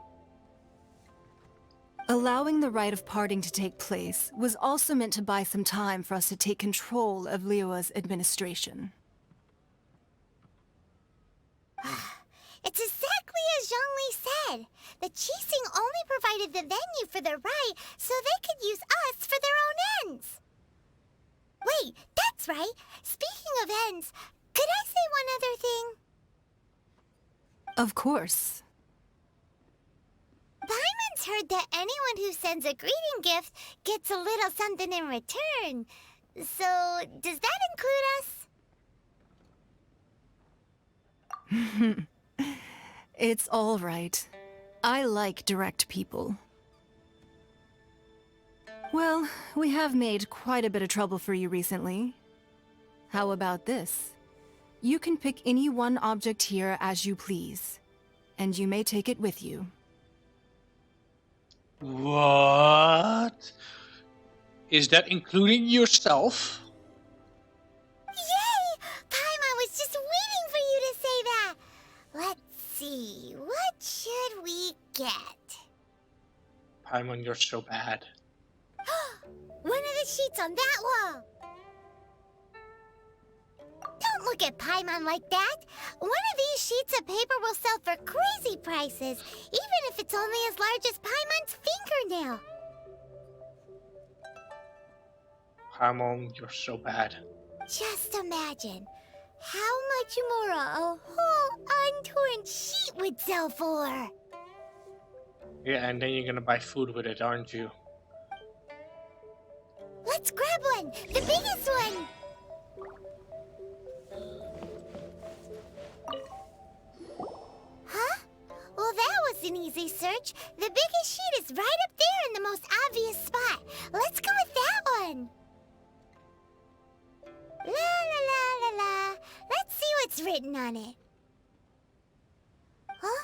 Speaker 10: Allowing the rite of parting to take place was also meant to buy some time for us to take control of Liyue's administration.
Speaker 3: It's exactly as Zhongli said. The Qixing only provided the venue for the rite so they could use us for their own ends. Wait, that's right. Speaking of ends, could I say one other thing?
Speaker 10: Of course.
Speaker 3: Paimon's heard that anyone who sends a greeting gift gets a little something in return. So, does that include us?
Speaker 10: It's all right. I like direct people. Well, we have made quite a bit of trouble for you recently. How about this? You can pick any one object here as you please, and you may take it with you.
Speaker 1: What? Is that including yourself?
Speaker 3: Yay! Paimon was just waiting for you to say that. Let's see, what should we get?
Speaker 1: Paimon, you're so bad.
Speaker 3: One of the sheets on that wall. Don't look at Paimon like that. One of these sheets of paper will sell for crazy prices, even if it's only as large as Paimon's fingernail.
Speaker 1: Paimon, you're so bad.
Speaker 3: Just imagine how much more a whole untorn sheet would sell for.
Speaker 1: Yeah, and then you're gonna buy food with it, aren't you?
Speaker 3: Let's grab one, the biggest one. Huh? Well, that was an easy search. The biggest sheet is right up there in the most obvious spot. Let's go with that one. La la la la la. Let's see what's written on it. Huh?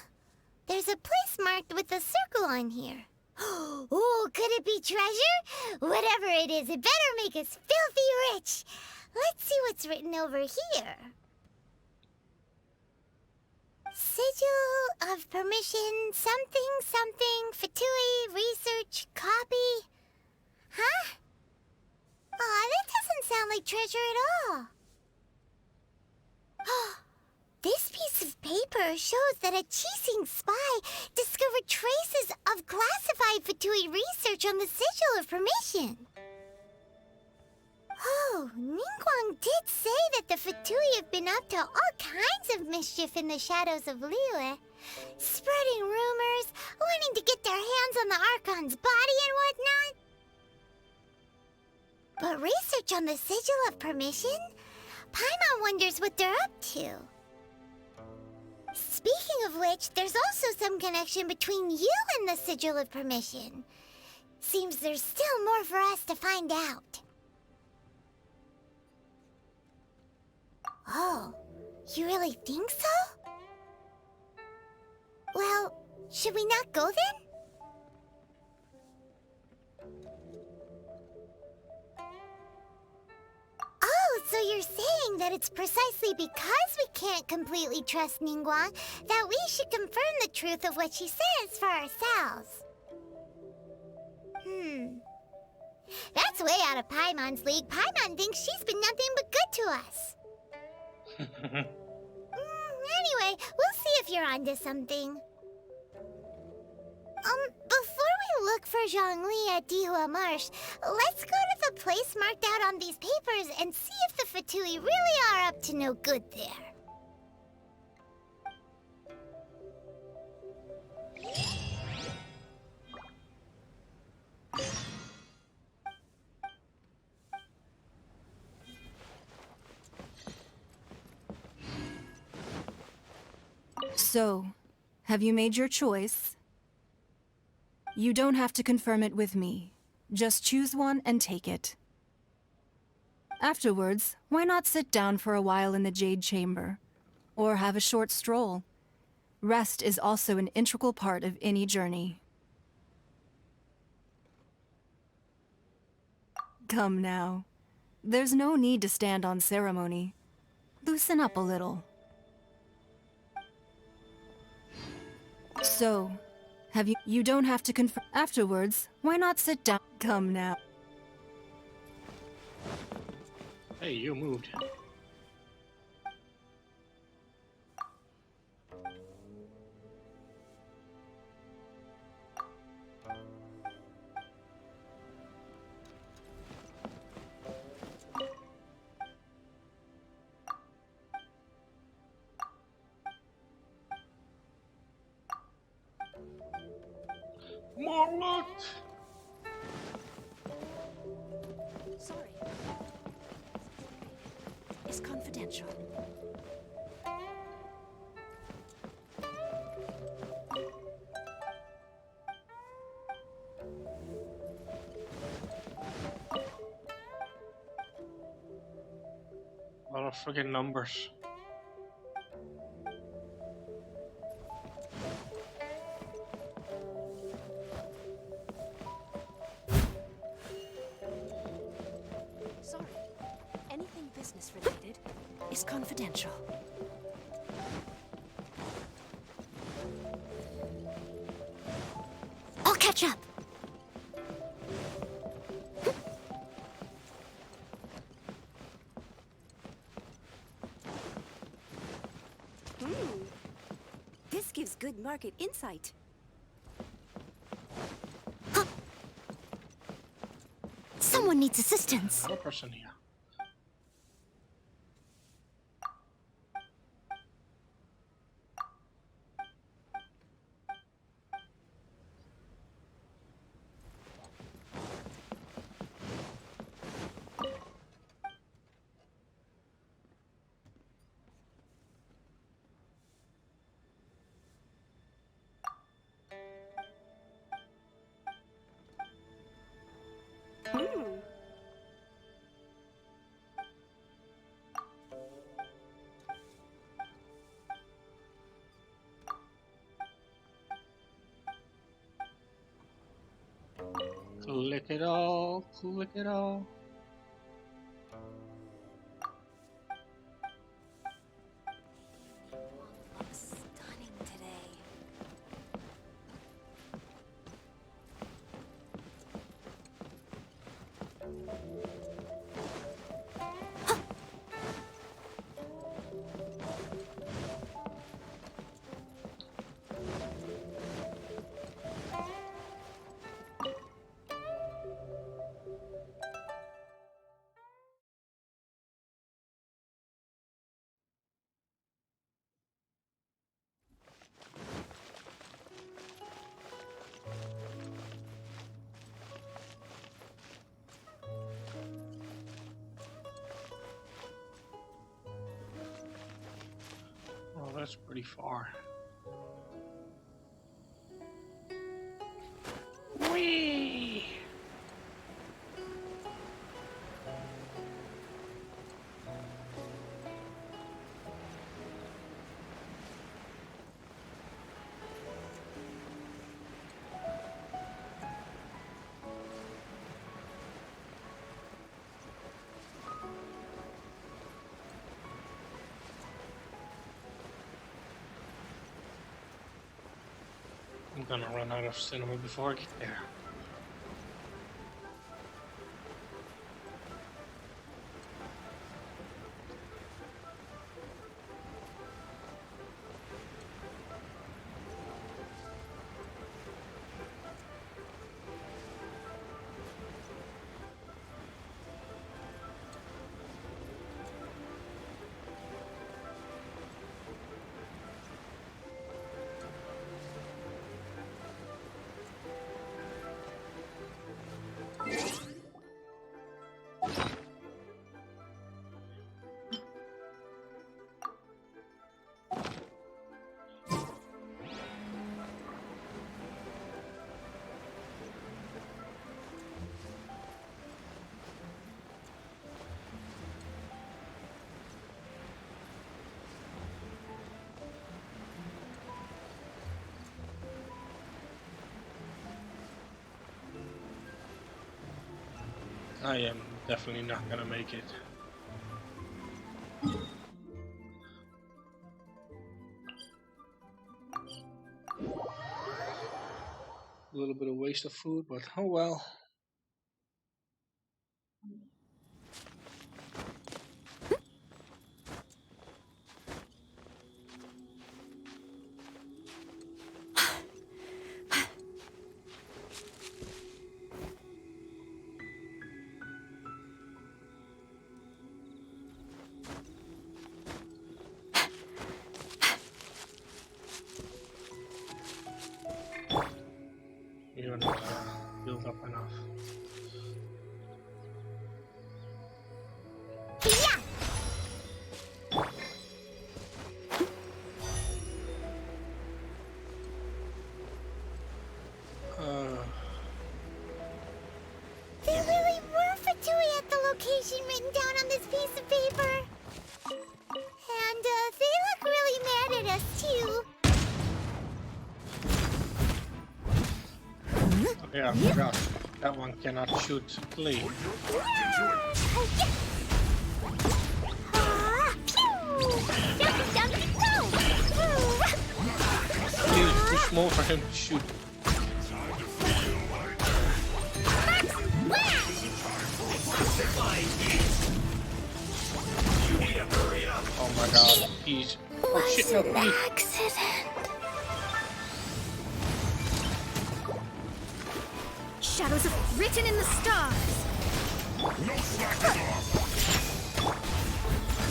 Speaker 3: There's a place marked with a circle on here. Oh, could it be treasure? Whatever it is, it better make us filthy rich. Let's see what's written over here. Sigil of permission, something, something, Fatui, research, copy. Huh? Aw, that doesn't sound like treasure at all. This piece of paper shows that a Qixing spy discovered traces of classified Fatui research on the Sigil of Permission. Oh, Ningguang did say that the Fatui have been up to all kinds of mischief in the shadows of Liyue, spreading rumors, wanting to get their hands on the Archon's body and whatnot. But research on the Sigil of Permission? Paimon wonders what they're up to. Speaking of which, there's also some connection between you and the Sigil of Permission. Seems there's still more for us to find out. Oh, you really think so? Well, should we not go then? Oh, so you're saying that it's precisely because we can't completely trust Ningguang that we should confirm the truth of what she says for ourselves. That's way out of Paimon's league. Paimon thinks she's been nothing but good to us. Anyway, we'll see if you're onto something. Before we look for Zhongli at Dihua Marsh, let's go to the place marked out on these papers and see if the Fatui really are up to no good there.
Speaker 10: So, have you made your choice? You don't have to confirm it with me. Just choose one and take it. Afterwards, why not sit down for a while in the Jade Chamber? Or have a short stroll? Rest is also an integral part of any journey. Come now. There's no need to stand on ceremony. Loosen up a little. So, Have you? You don't have to confirm. Afterwards, why not sit down? Come now.
Speaker 1: Hey, you moved. More loot!
Speaker 7: Sorry. It's confidential.
Speaker 1: A lot of friggin' numbers.
Speaker 7: Sorry. Anything business related is confidential.
Speaker 3: I'll catch up.
Speaker 7: This gives good market insight.
Speaker 3: Someone needs assistance.
Speaker 1: Another person here. Click it all, click it all.
Speaker 7: Stunning today.
Speaker 1: Oh, that's pretty far. Whee! I'm gonna run out of cinema before I get there. I am definitely not gonna make it. waste of food, but oh well. You don't need to build up enough.
Speaker 3: There really were Fatui at the location written down on this piece of paper. And they look really mad at us too.
Speaker 1: Yeah, I forgot. That one cannot shoot clean. He's too small for him to shoot. Oh my god, he's... Oh shit, no, please.
Speaker 3: Shadows are written in the stars.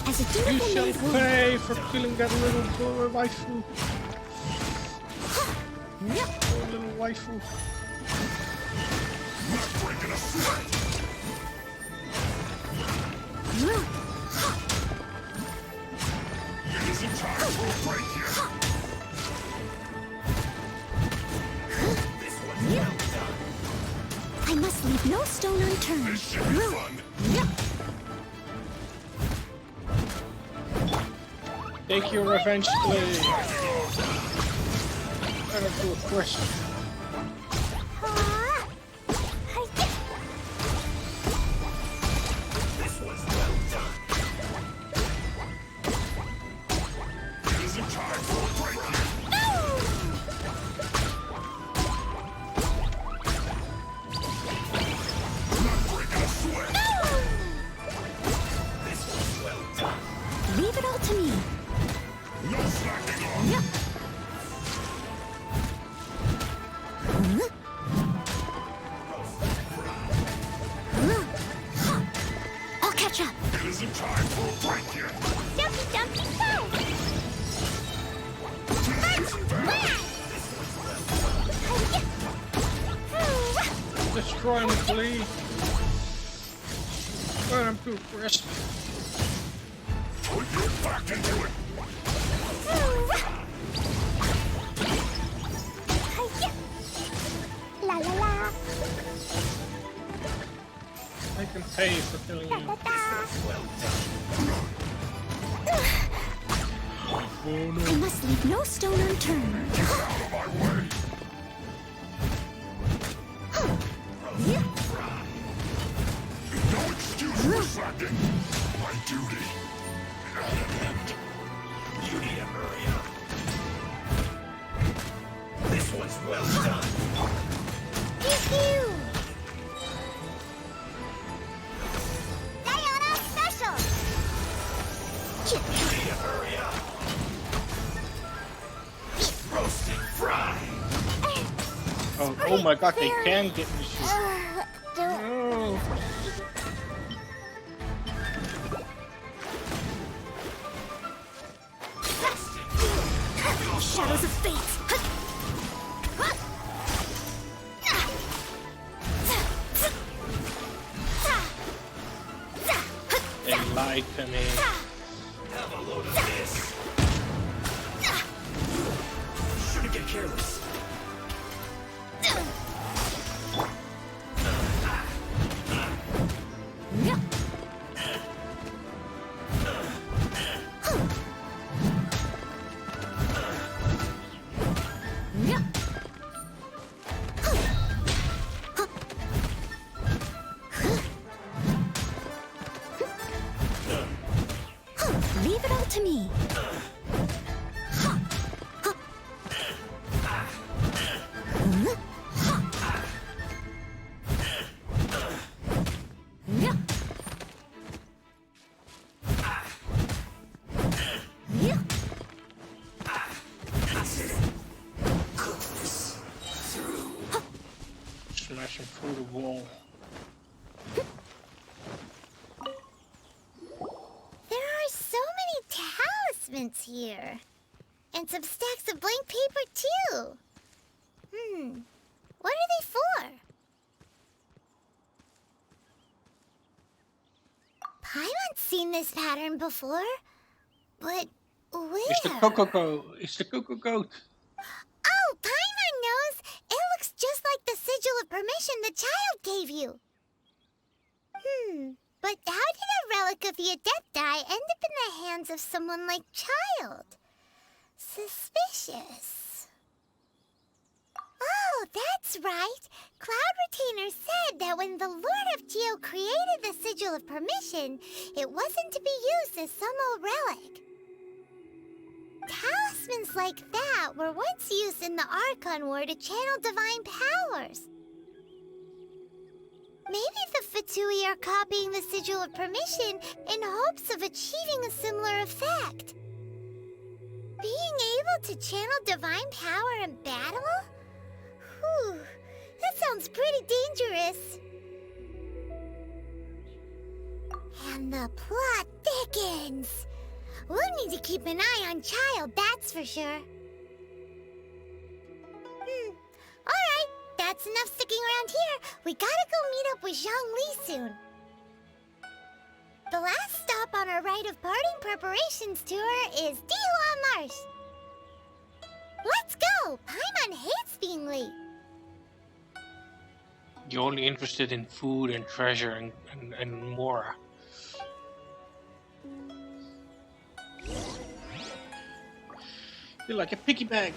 Speaker 3: As a
Speaker 1: You
Speaker 3: dutiful
Speaker 1: shall
Speaker 3: knave woman,
Speaker 1: pay for killing that little waifu. Poor little waifu.
Speaker 3: I must leave no stone unturned.
Speaker 1: Take your revenge, please. Better do a question.
Speaker 3: Leave it all to me. I'll catch up.
Speaker 11: It isn't time for a break yet.
Speaker 3: Dumpy, dumpy, go!
Speaker 1: Destroy him, please. Well, I'm too aggressive.
Speaker 11: Put your back into it.
Speaker 3: La la la.
Speaker 1: I can pay for killing you. Oh no.
Speaker 3: I must leave no stone unturned.
Speaker 11: Get out of my way. No excuse for slacking. My duty. You need to hurry up. This one's well done.
Speaker 3: Pew Diana special.
Speaker 11: You need to hurry up. Roasting fry.
Speaker 1: Oh my god, they can get me shoot. No.
Speaker 3: Shadows of fate.
Speaker 1: They lied to me.
Speaker 11: Have a load of this. Shouldn't get careless.
Speaker 3: Leave it all to me. evidence here. And some stacks of blank paper, too. What are they for? Paimon's seen this pattern before. But where?
Speaker 1: It's the Coco Goat. It's the Coco Goat.
Speaker 3: Oh, Paimon knows! It looks just like the sigil of permission the child gave you. But how did a relic of the Adepti end up in the hands of someone like Child? Suspicious. Oh, that's right. Cloud Retainer said that when the Lord of Geo created the Sigil of Permission, it wasn't to be used as some old relic. Talismans like that were once used in the Archon War to channel divine powers. Maybe the Fatui are copying the Sigil of Permission in hopes of achieving a similar effect. Being able to channel divine power in battle? Whew, that sounds pretty dangerous. And the plot thickens. We'll need to keep an eye on Child, that's for sure. Alright, that's enough sticking around here. We gotta go meet up with Zhang Li soon. The last stop on our rite of parting preparations tour is Dihua Marsh. Let's go! Paimon hates being late.
Speaker 1: You're only interested in food and treasure and more. You're like a piggy bank,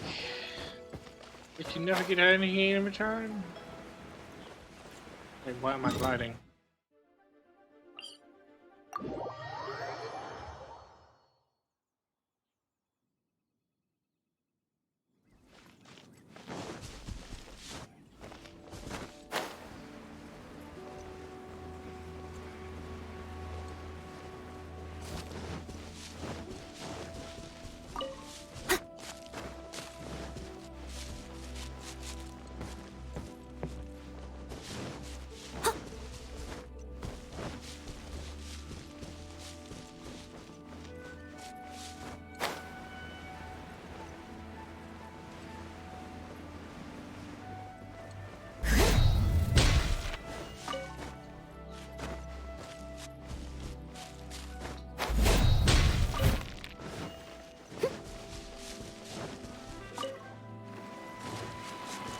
Speaker 1: but you never get anything in return. Wait, why am I gliding?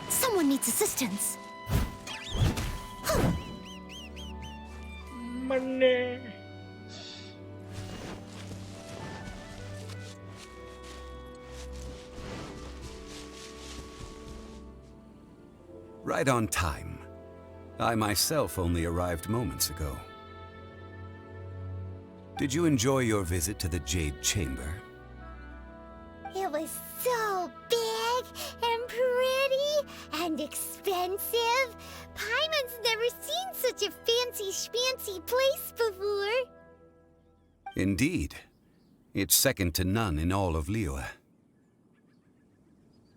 Speaker 3: Someone needs assistance.
Speaker 1: Money.
Speaker 12: Right on time. I myself only arrived moments ago. Did you enjoy your visit to the Jade Chamber?
Speaker 3: It was so big and pretty and expensive. Paimon's never seen such a fancy schmancy place before.
Speaker 12: Indeed. It's second to none in all of Liyue.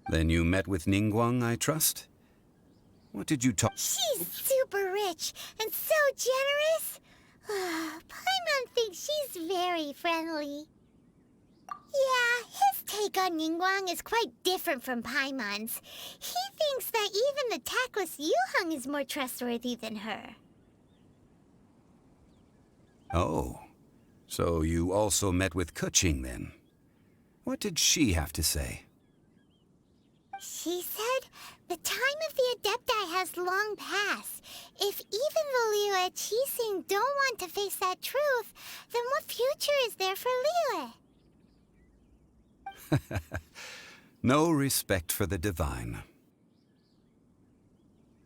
Speaker 12: Then you met with Ningguang, I trust? What did you talk—
Speaker 3: She's super rich and so generous. Paimon thinks she's very friendly. Yeah, his take on Ningguang is quite different from Paimon's. He thinks that even the tactless Yuheng is more trustworthy than her.
Speaker 12: Oh, so you also met with Keqing then? What did she have to say?
Speaker 3: She said the time of the Adepti has long passed. If even the Liyue Qixing don't want to face that truth, then what future is there for Liyue?
Speaker 12: No respect for the divine.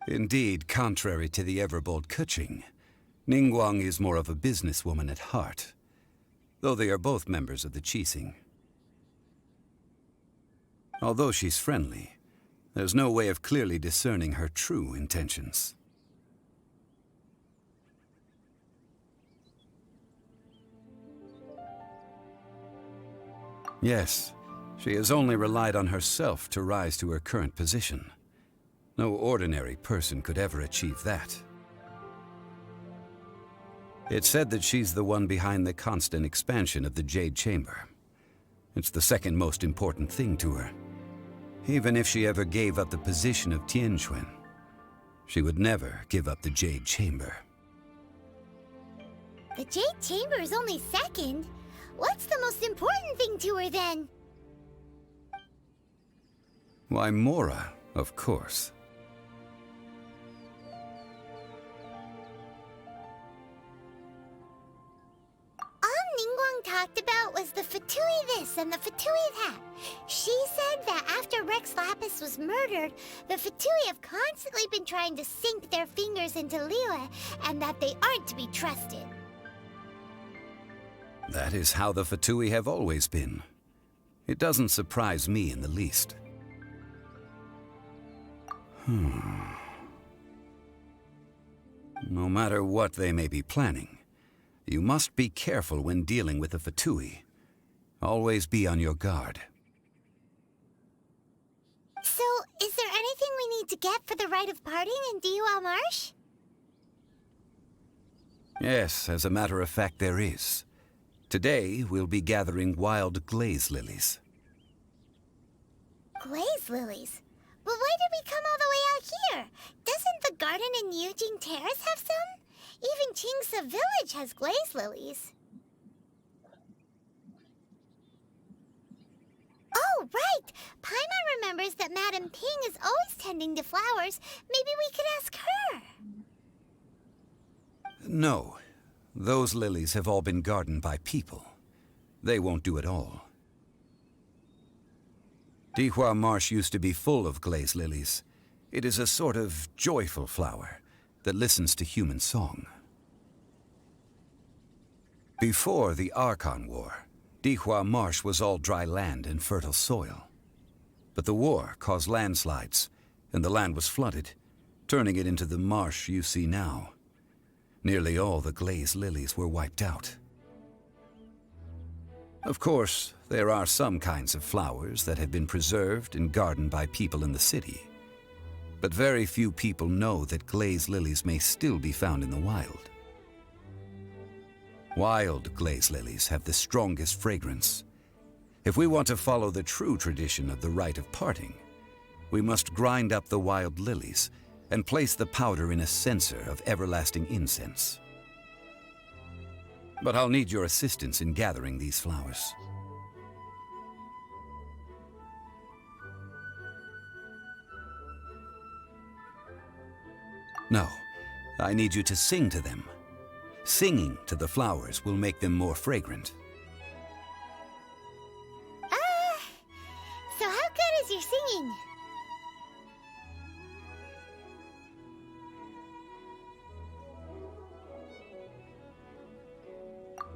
Speaker 12: Indeed, contrary to the ever-bold Keqing, Ningguang is more of a businesswoman at heart, though they are both members of the Qixing. Although she's friendly, there's no way of clearly discerning her true intentions. Yes, she has only relied on herself to rise to her current position. No ordinary person could ever achieve that. It's said that she's the one behind the constant expansion of the Jade Chamber. It's the second most important thing to her. Even if she ever gave up the position of Tianquan, she would never give up the Jade Chamber.
Speaker 3: The Jade Chamber is only second. What's the most important thing to her then?
Speaker 12: Why, Mora, of course.
Speaker 3: All Ningguang talked about was the Fatui this and the Fatui that. She said that after Rex Lapis was murdered, the Fatui have constantly been trying to sink their fingers into Liyue, and that they aren't to be trusted.
Speaker 12: That is how the Fatui have always been. It doesn't surprise me in the least. No matter what they may be planning, you must be careful when dealing with the Fatui. Always be on your guard.
Speaker 3: So, is there anything we need to get for the rite of parting in Dihua Marsh?
Speaker 12: Yes, as a matter of fact, there is. Today, we'll be gathering wild glaze lilies.
Speaker 3: Glaze lilies? But why did we come all the way out here? Doesn't the garden in Yujing Terrace have some? Even Qingse Village has glaze lilies. Oh, right! Paimon remembers that Madame Ping is always tending to flowers. Maybe we could ask her.
Speaker 12: No. Those lilies have all been gardened by people. They won't do it all. Dihua Marsh used to be full of glaze lilies. It is a sort of joyful flower that listens to human song. Before the Archon War, Dihua Marsh was all dry land and fertile soil. But the war caused landslides, and the land was flooded, turning it into the marsh you see now. Nearly all the glaze lilies were wiped out. Of course, there are some kinds of flowers that have been preserved and gardened by people in the city. But very few people know that glaze lilies may still be found in the wild. Wild glaze lilies have the strongest fragrance. If we want to follow the true tradition of the rite of parting, we must grind up the wild lilies and place the powder in a censer of everlasting incense. But I'll need your assistance in gathering these flowers. No, I need you to sing to them. Singing to the flowers will make them more fragrant.
Speaker 3: So how good is your singing?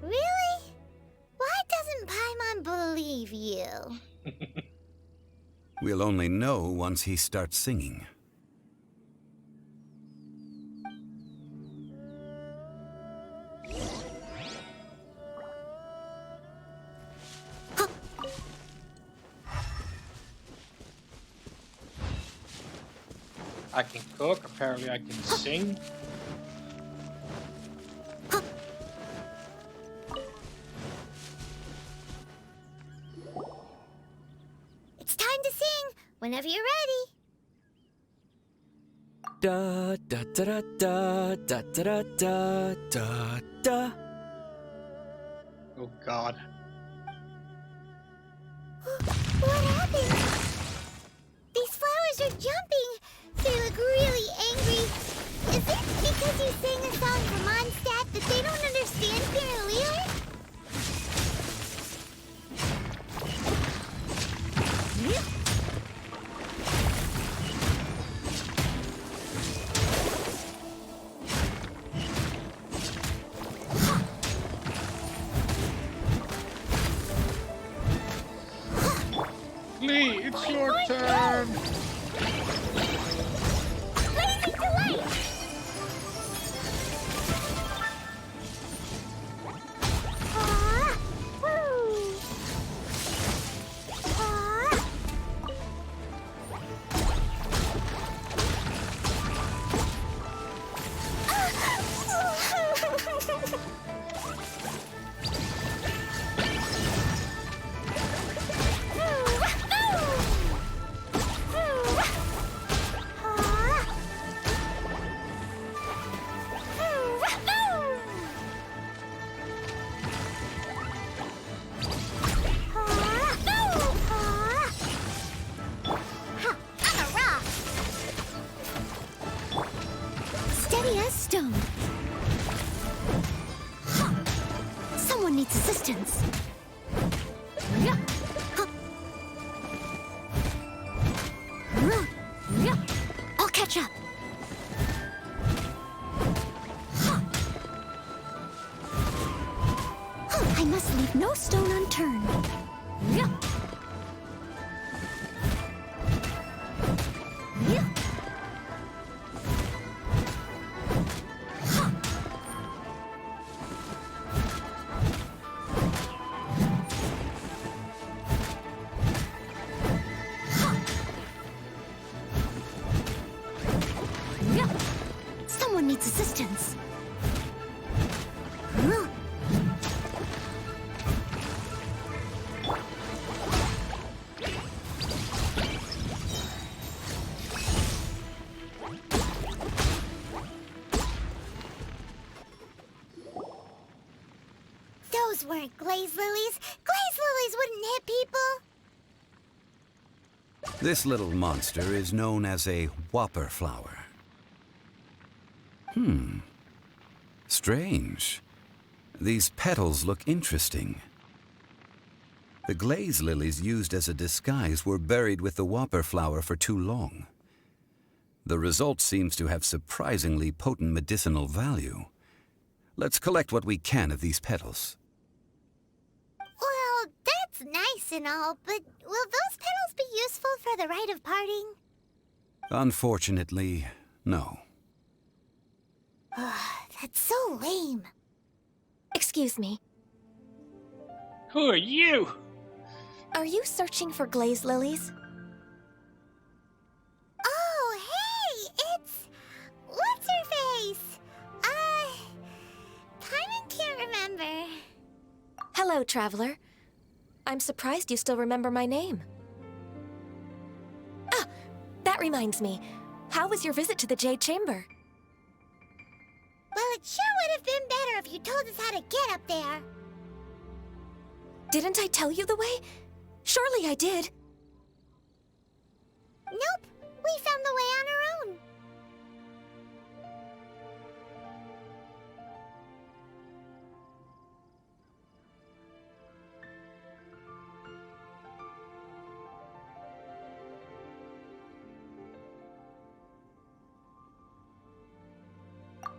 Speaker 3: Really? Why doesn't Paimon believe you?
Speaker 12: We'll only know once he starts singing.
Speaker 1: I can cook, apparently I can sing.
Speaker 3: It's time to sing, whenever you're ready.
Speaker 2: Da da da da da da da da da.
Speaker 1: Oh god.
Speaker 3: What happened? These flowers are jumping. They look really angry. Is it because you sang a song for Mondstadt that they don't understand Pirelli?
Speaker 1: Lee, it's your turn!
Speaker 3: Blazing delight! Someone needs assistance. Yeah. Huh. Yeah. I'll catch up. Huh. Huh. I must leave no stone unturned. Yeah. Yeah. Huh. Someone needs assistance. Those weren't glaze lilies. Glaze lilies wouldn't hit people.
Speaker 12: This little monster is known as a whopper flower. Strange. These petals look interesting. The glaze lilies used as a disguise were buried with the whopper flower for too long. The result seems to have surprisingly potent medicinal value. Let's collect what we can of these petals.
Speaker 3: Well, that's nice and all, but will those petals be useful for the rite of parting?
Speaker 12: Unfortunately, no.
Speaker 3: That's so lame. Excuse me.
Speaker 1: Who are you?
Speaker 3: Are you searching for glaze lilies? Oh, hey! It's... What's-her-face? Paimon can't remember.
Speaker 13: Hello, Traveler. I'm surprised you still remember my name. Ah, that reminds me. How was your visit to the Jade Chamber?
Speaker 3: Well, it sure would have been better if you told us how to get up there.
Speaker 13: Didn't I tell you the way? Surely I did.
Speaker 3: Nope, we found the way on our own.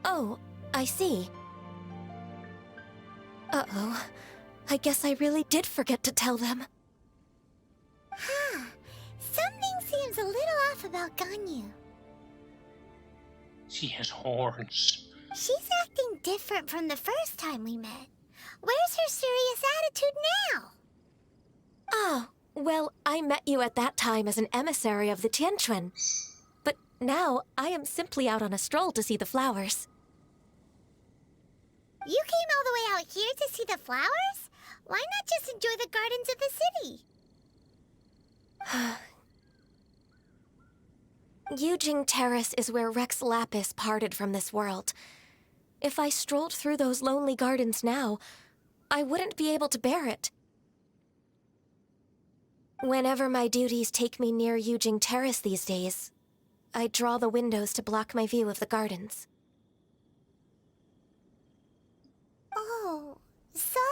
Speaker 13: Oh, I see. Uh-oh. I guess I really did forget to tell them.
Speaker 3: Huh. Something seems a little off about Ganyu.
Speaker 1: She has horns.
Speaker 3: She's acting different from the first time we met. Where's her serious attitude now?
Speaker 13: Oh, well, I met you at that time as an emissary of the Tianquan. But now, I am simply out on a stroll to see the flowers.
Speaker 3: You came all the way out here to see the flowers? Why not just enjoy the gardens of the city?
Speaker 13: Yujing Terrace is where Rex Lapis parted from this world. If I strolled through those lonely gardens now, I wouldn't be able to bear it. Whenever my duties take me near Yujing Terrace these days, I draw the windows to block my view of the gardens.
Speaker 3: Oh, sorry.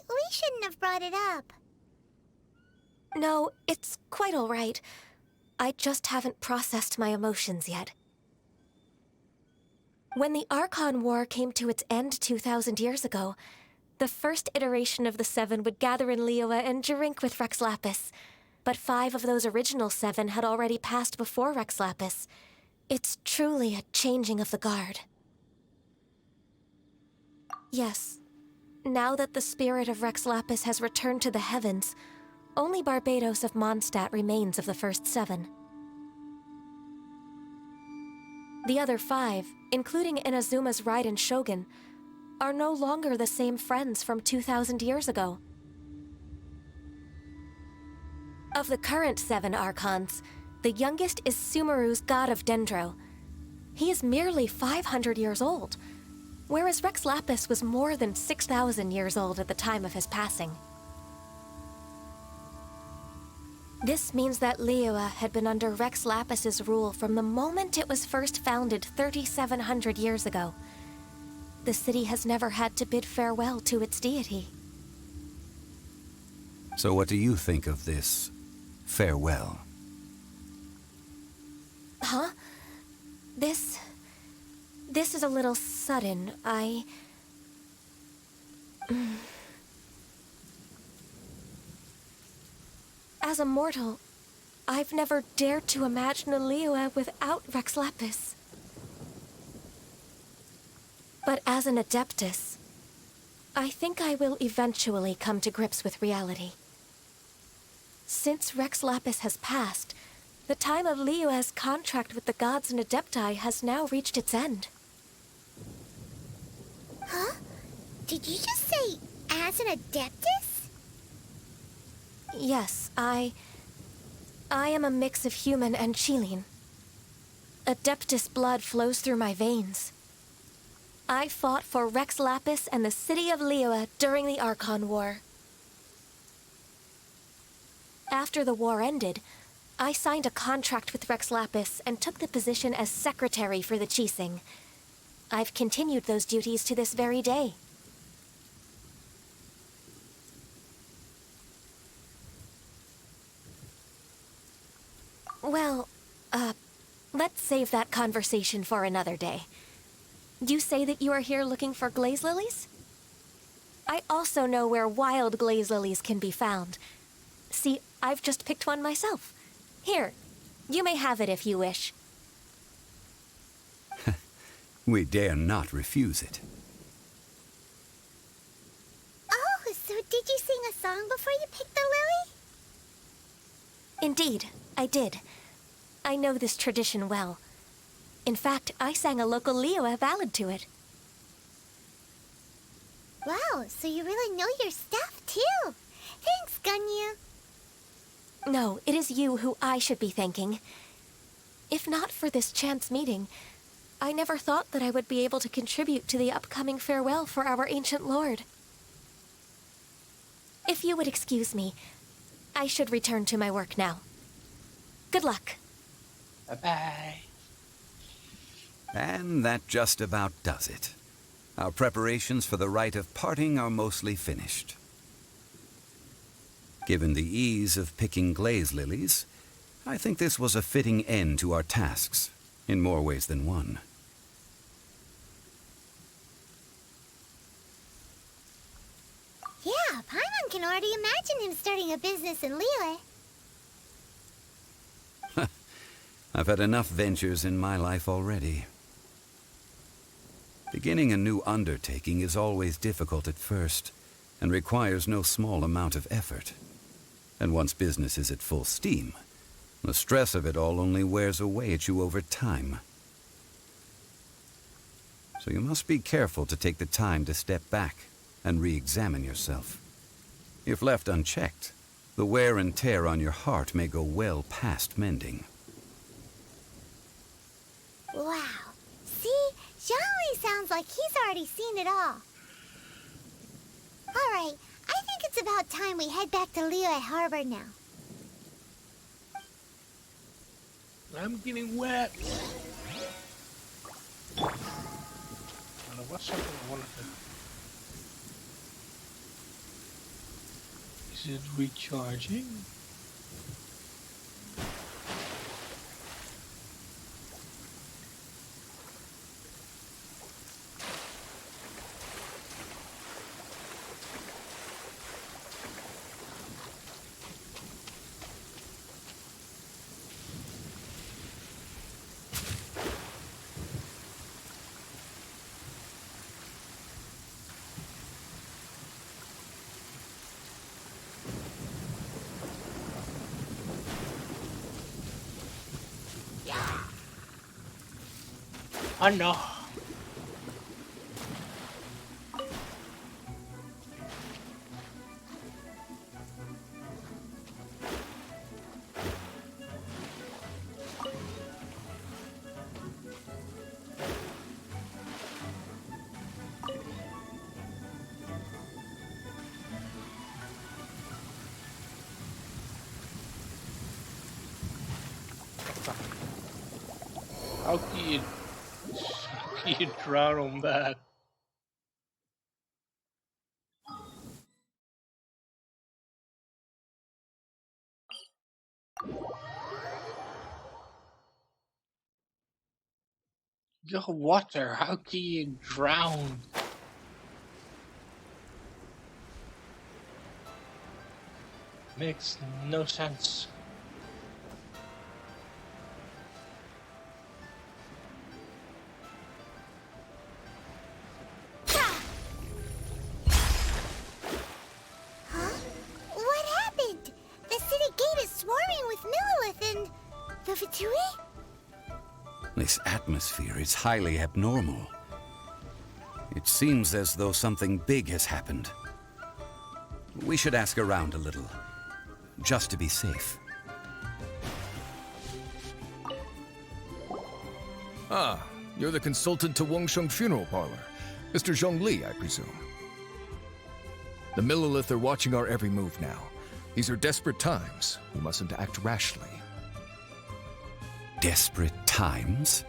Speaker 3: We shouldn't have brought it up.
Speaker 13: No, it's quite all right. I just haven't processed my emotions yet. When the Archon War came to its end 2,000 years ago, the first iteration of the Seven would gather in Liyue and drink with Rex Lapis. But 5 of those original 7 had already passed before Rex Lapis. It's truly a changing of the guard. Yes. Now that the spirit of Rex Lapis has returned to the heavens, only Barbados of Mondstadt remains of the first 7. The other 5, including Inazuma's Raiden Shogun, are no longer the same friends from 2,000 years ago. Of the current 7 Archons, the youngest is Sumeru's God of Dendro. He is merely 500 years old, whereas Rex Lapis was more than 6,000 years old at the time of his passing. This means that Liyue had been under Rex Lapis's rule from the moment it was first founded 3,700 years ago. The city has never had to bid farewell to its deity.
Speaker 12: So what do you think of this farewell?
Speaker 13: Huh? This is a little sudden. As a mortal, I've never dared to imagine a Liyue without Rex Lapis. But as an Adeptus, I think I will eventually come to grips with reality. Since Rex Lapis has passed, the time of Liyue's contract with the gods and Adepti has now reached its end.
Speaker 3: Huh? Did you just say, as an Adeptus?
Speaker 13: Yes, I am a mix of human and Chilean. Adeptus blood flows through my veins. I fought for Rex Lapis and the city of Liyue during the Archon War. After the war ended, I signed a contract with Rex Lapis and took the position as secretary for the Qixing. I've continued those duties to this very day. Well, let's save that conversation for another day. You say that you are here looking for glaze lilies? I also know where wild glaze lilies can be found. See, I've just picked one myself. Here, you may have it if you wish.
Speaker 12: We dare not refuse it.
Speaker 3: Oh, so did you sing a song before you picked the lily?
Speaker 13: Indeed, I did. I know this tradition well. In fact, I sang a local Liyue ballad to it.
Speaker 3: Wow, so you really know your stuff, too. Thanks, Gunyu.
Speaker 13: No, it is you who I should be thanking. If not for this chance meeting, I never thought that I would be able to contribute to the upcoming farewell for our ancient lord. If you would excuse me, I should return to my work now. Good luck.
Speaker 1: Bye-bye.
Speaker 12: And that just about does it. Our preparations for the rite of parting are mostly finished. Given the ease of picking glaze lilies, I think this was a fitting end to our tasks, in more ways than one.
Speaker 3: Yeah, Paimon can already imagine him starting a business in Liyue.
Speaker 12: I've had enough ventures in my life already. Beginning a new undertaking is always difficult at first, and requires no small amount of effort. And once business is at full steam, the stress of it all only wears away at you over time. So you must be careful to take the time to step back and re-examine yourself. If left unchecked, the wear and tear on your heart may go well past mending.
Speaker 3: Wow. See? Zhongli sounds like he's already seen it all. Alright, I think it's about time we head back to Liyue Harbor now.
Speaker 1: I'm getting wet. Well, there was something I wanted to... Is it recharging? Oh no. How can you drown on that? Yo, water, how can you drown? Makes no sense.
Speaker 3: Huh? What happened? The city gate is swarming with Millilith and the Fatui?
Speaker 12: This atmosphere is highly abnormal. It seems as though something big has happened. We should ask around a little, just to be safe.
Speaker 14: Ah, you're the consultant to Wangsheng Funeral Parlor. Mr. Zhongli, I presume. The Millilith are watching our every move now. These are desperate times. We mustn't act rashly.
Speaker 12: Desperate times?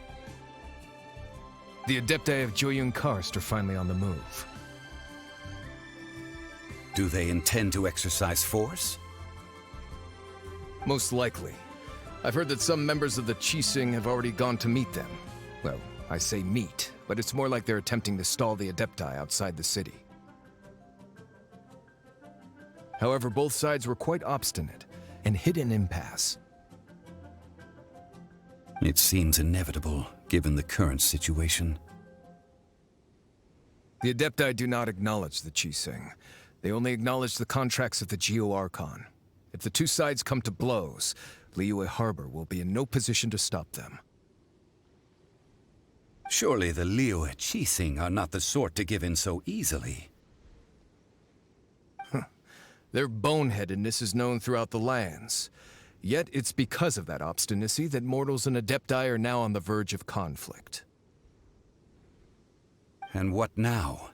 Speaker 14: The Adepti of Joyun Karst are finally on the move.
Speaker 12: Do they intend to exercise force?
Speaker 14: Most likely. I've heard that some members of the Qixing have already gone to meet them. Well, I say meet, but it's more like they're attempting to stall the Adepti outside the city. However, both sides were quite obstinate and hit an impasse.
Speaker 12: It seems inevitable, given the current situation.
Speaker 14: The Adepti do not acknowledge the Qixing. They only acknowledge the contracts of the Geo-Archon. If the two sides come to blows, Liyue Harbor will be in no position to stop them.
Speaker 12: Surely the Liyue Qixing are not the sort to give in so easily.
Speaker 14: Their boneheadedness is known throughout the lands. Yet it's because of that obstinacy that mortals and Adepti are now on the verge of conflict.
Speaker 12: And what now?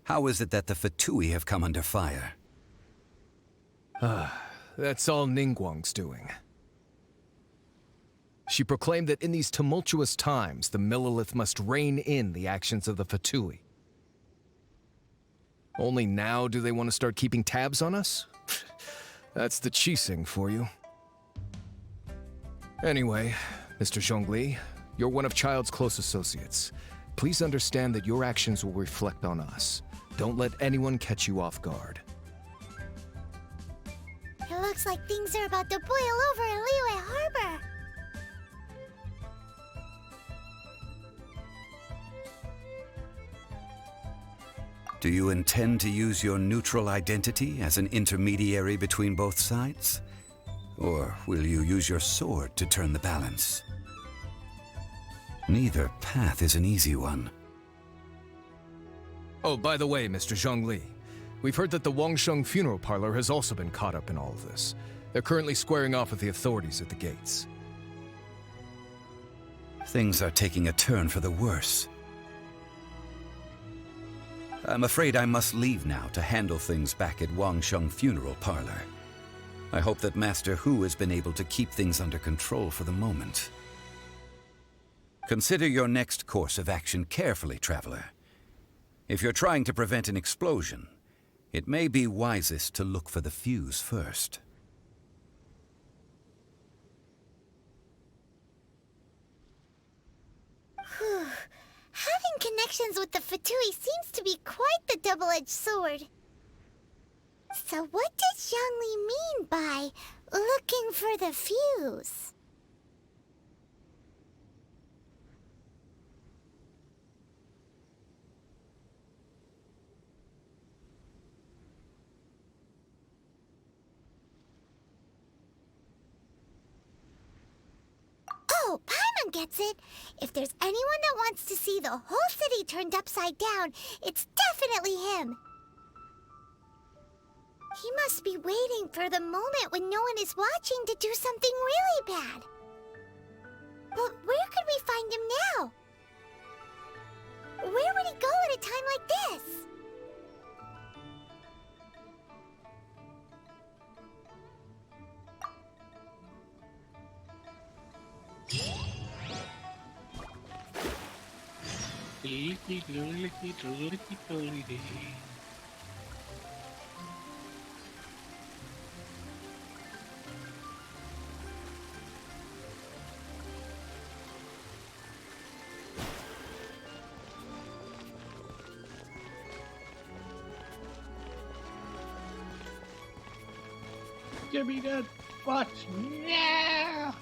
Speaker 12: How is it that the Fatui have come under fire?
Speaker 14: That's all Ningguang's doing. She proclaimed that in these tumultuous times, the Millilith must rein in the actions of the Fatui. Only now do they want to start keeping tabs on us? That's the Qixing for you. Anyway, Mr. Zhongli, you're one of Child's close associates. Please understand that your actions will reflect on us. Don't let anyone catch you off guard.
Speaker 3: It looks like things are about to boil over in Liyue Harbor.
Speaker 12: Do you intend to use your neutral identity as an intermediary between both sides? Or will you use your sword to turn the balance? Neither path is an easy one.
Speaker 14: Oh, by the way, Mr. Zhongli, we've heard that the Wangsheng Funeral Parlor has also been caught up in all of this. They're currently squaring off with the authorities at the gates.
Speaker 12: Things are taking a turn for the worse. I'm afraid I must leave now to handle things back at Wangsheng Funeral Parlor. I hope that Master Hu has been able to keep things under control for the moment. Consider your next course of action carefully, Traveler. If you're trying to prevent an explosion, it may be wisest to look for the fuse first.
Speaker 3: Whew. Having connections with the Fatui seems to be quite the double-edged sword. So what does Zhongli mean by looking for the fuse? Oh, Paimon gets it. If there's anyone that wants to see the whole city turned upside down, it's definitely him. He must be waiting for the moment when no one is watching to do something really bad. But where could we find him now? Where would he go at a time like this?
Speaker 1: give me that butt. Yeah.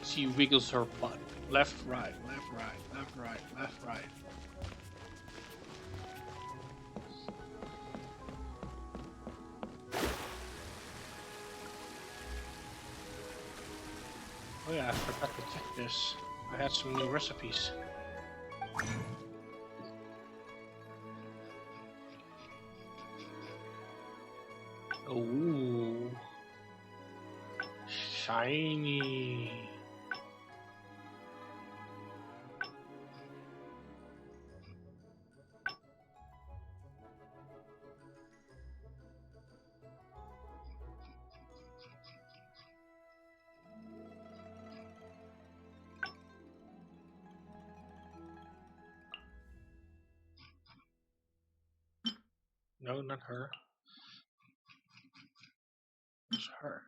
Speaker 1: She wiggles her butt. Left, right, left, right, left, right, left, right. Oh yeah, I forgot to check this. I had some new recipes. Oh, shiny. No, not her. It's her.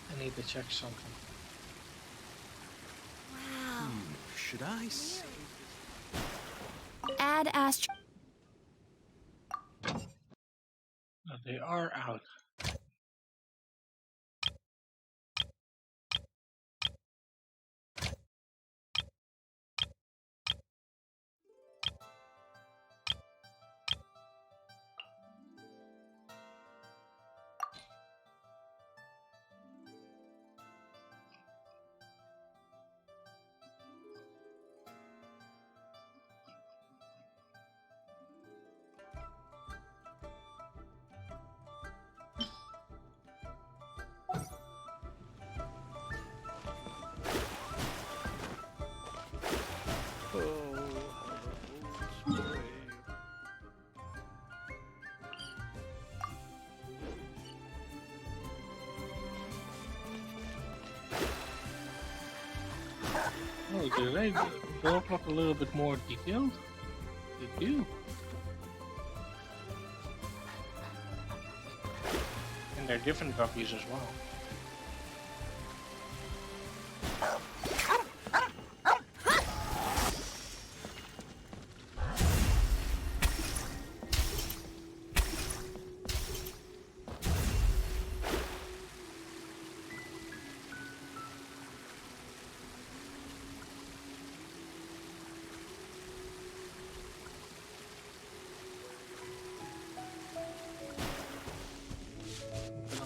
Speaker 1: I need to check something.
Speaker 7: Wow.
Speaker 4: Should I say?
Speaker 5: Add Astro.
Speaker 1: Oh, they are out. Oh, do they look a little bit more detailed? They do. And they're different copies as well.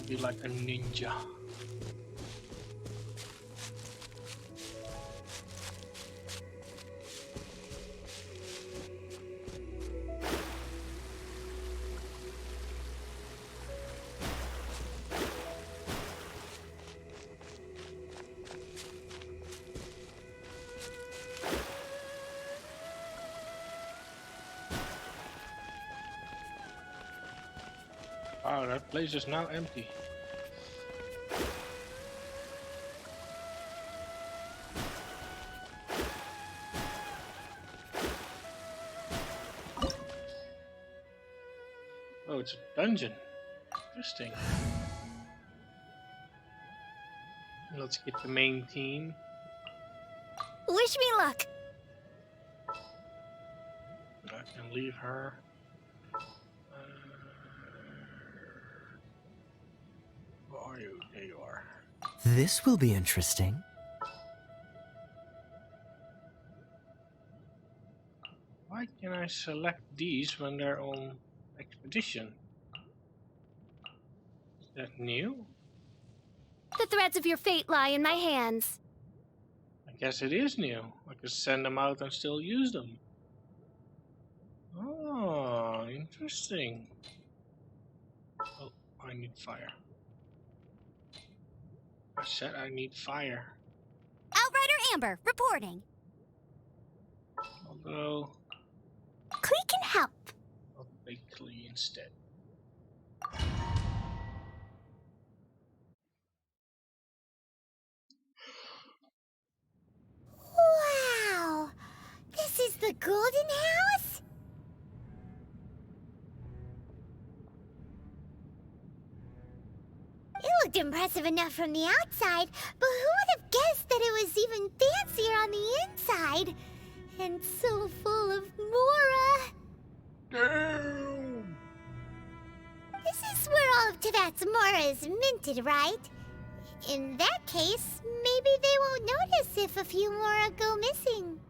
Speaker 1: Be like a ninja. Wow, that place is now empty. Oh, it's a dungeon. Interesting. Let's get the main team.
Speaker 13: Wish me luck.
Speaker 1: I can leave her. Where are you? There you are.
Speaker 2: This will be interesting.
Speaker 1: Why can I select these when they're on expedition? Is that new?
Speaker 13: The threads of your fate lie in my hands.
Speaker 1: I guess it is new. I could send them out and still use them. Oh, interesting. Oh, I need fire. I said I need fire.
Speaker 3: Outrider Amber, reporting.
Speaker 1: Although,
Speaker 3: Clee can help.
Speaker 1: I'll take Clee instead.
Speaker 3: looked impressive enough from the outside, but who would have guessed that it was even fancier on the inside? And so full of Mora.
Speaker 1: Damn!
Speaker 3: This is where all of Teyvat's Mora is minted, right? In that case, maybe they won't notice if a few Mora go missing.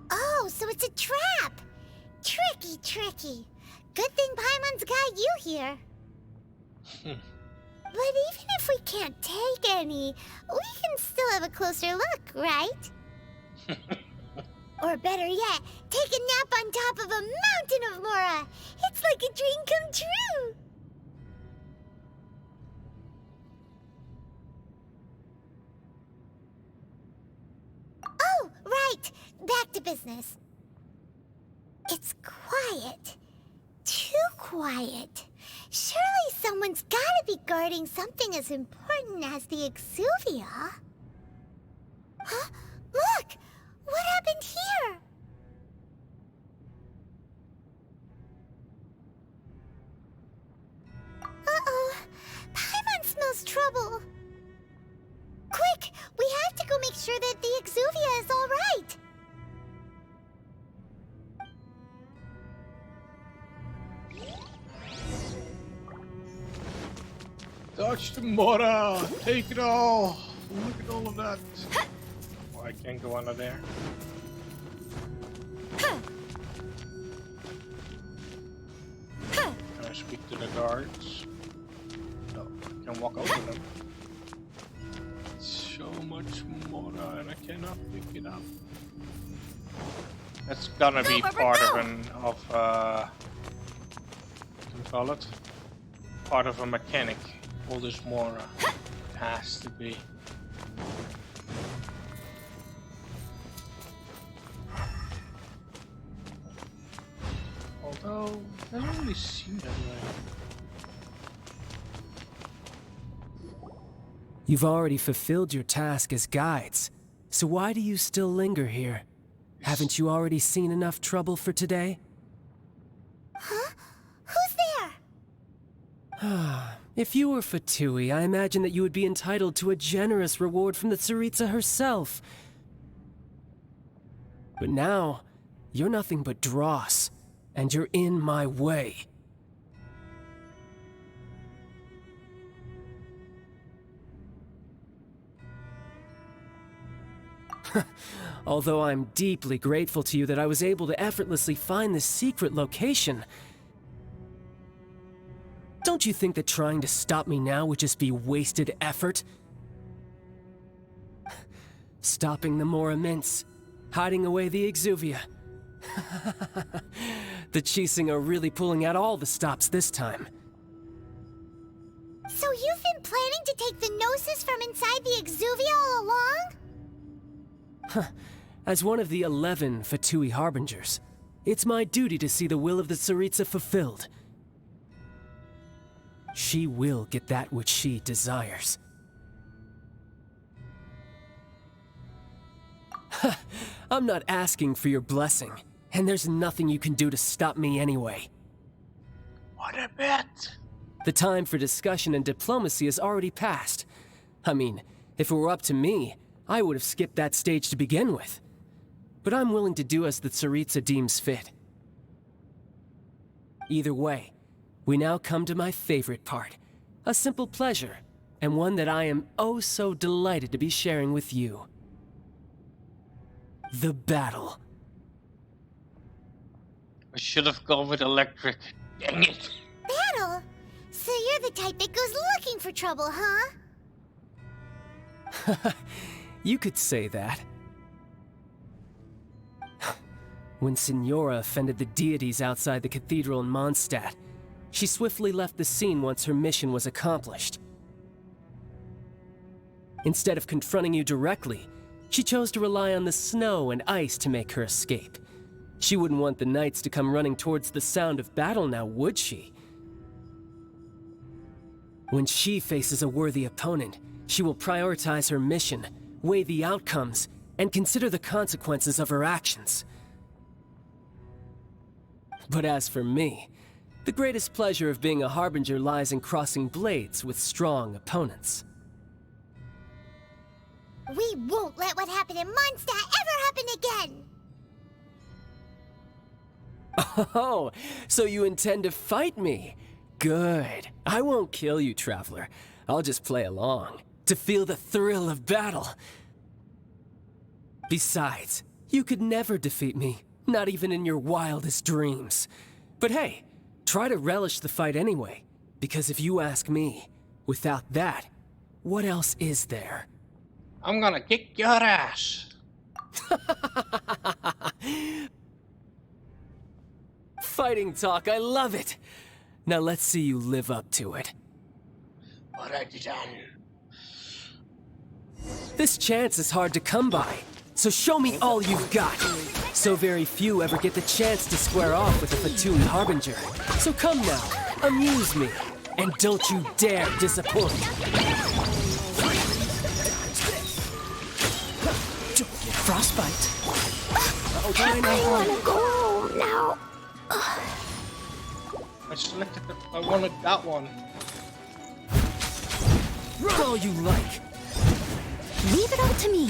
Speaker 3: Oh, so it's a trap! Tricky, tricky. Good thing Paimon's got you here. But even if we can't take any, we can still have a closer look, right? Or better yet, take a nap on top of a mountain of Mora. It's like a dream come true. Oh, right. Back to business. It's quiet. Too quiet. Surely someone's gotta be guarding something as important as the Exuvia. Huh? Look! What happened here? Uh-oh. Paimon smells trouble. Quick! We have to go make sure that the Exuvia is all right.
Speaker 1: Touch the Mora! Take it all! Look at all of that! Oh, I can't go under there. Can I speak to the guards? No, I can walk over them. So much Mora and I cannot pick it up. That's gonna be part of what do you call it? Part of a mechanic. All this Mora. It has to be. Although, it doesn't really seem that way.
Speaker 9: You've already fulfilled your task as guides, so why do you still linger here? Haven't you already seen enough trouble for today?
Speaker 3: Huh? Who's there?
Speaker 9: If you were Fatui, I imagine that you would be entitled to a generous reward from the Tsaritsa herself. But now, you're nothing but dross, and you're in my way. Although I'm deeply grateful to you that I was able to effortlessly find this secret location, don't you think that trying to stop me now would just be wasted effort? Stopping the Mora Mints, hiding away the Exuvia. The Chising are really pulling out all the stops this time.
Speaker 3: So you've been planning to take the Gnosis from inside the Exuvia all along?
Speaker 9: As one of the 11 Fatui Harbingers, it's my duty to see the will of the Tsaritsa fulfilled. She will get that which she desires. I'm not asking for your blessing, and there's nothing you can do to stop me anyway.
Speaker 1: What a bet!
Speaker 9: The time for discussion and diplomacy has already passed. I mean, if it were up to me, I would have skipped that stage to begin with. But I'm willing to do as the Tsaritsa deems fit. Either way, we now come to my favorite part. A simple pleasure, and one that I am oh so delighted to be sharing with you. The battle.
Speaker 1: I should have gone with electric. Dang it!
Speaker 3: Battle? So you're the type that goes looking for trouble, huh?
Speaker 9: You could say that. When Signora offended the deities outside the cathedral in Mondstadt, she swiftly left the scene once her mission was accomplished. Instead of confronting you directly, she chose to rely on the snow and ice to make her escape. She wouldn't want the knights to come running towards the sound of battle now, would she? When she faces a worthy opponent, she will prioritize her mission, weigh the outcomes, and consider the consequences of her actions. But as for me, the greatest pleasure of being a harbinger lies in crossing blades with strong opponents.
Speaker 3: We won't let what happened in Mondstadt ever happen again!
Speaker 9: Oh, so you intend to fight me? Good. I won't kill you, Traveler. I'll just play along, to feel the thrill of battle. Besides, you could never defeat me, not even in your wildest dreams. But hey, try to relish the fight anyway, because if you ask me, without that, what else is there?
Speaker 1: I'm gonna kick your ass.
Speaker 9: Fighting talk, I love it. Now let's see you live up to it.
Speaker 1: Alrighty then.
Speaker 9: This chance is hard to come by, so show me all you've got. So very few ever get the chance to square off with a Fatui Harbinger. So come now, amuse me, and don't you dare disappoint. Frostbite.
Speaker 3: I wanna go home now.
Speaker 1: I selected I wanted that one.
Speaker 9: Run all you like.
Speaker 3: Leave it all to me.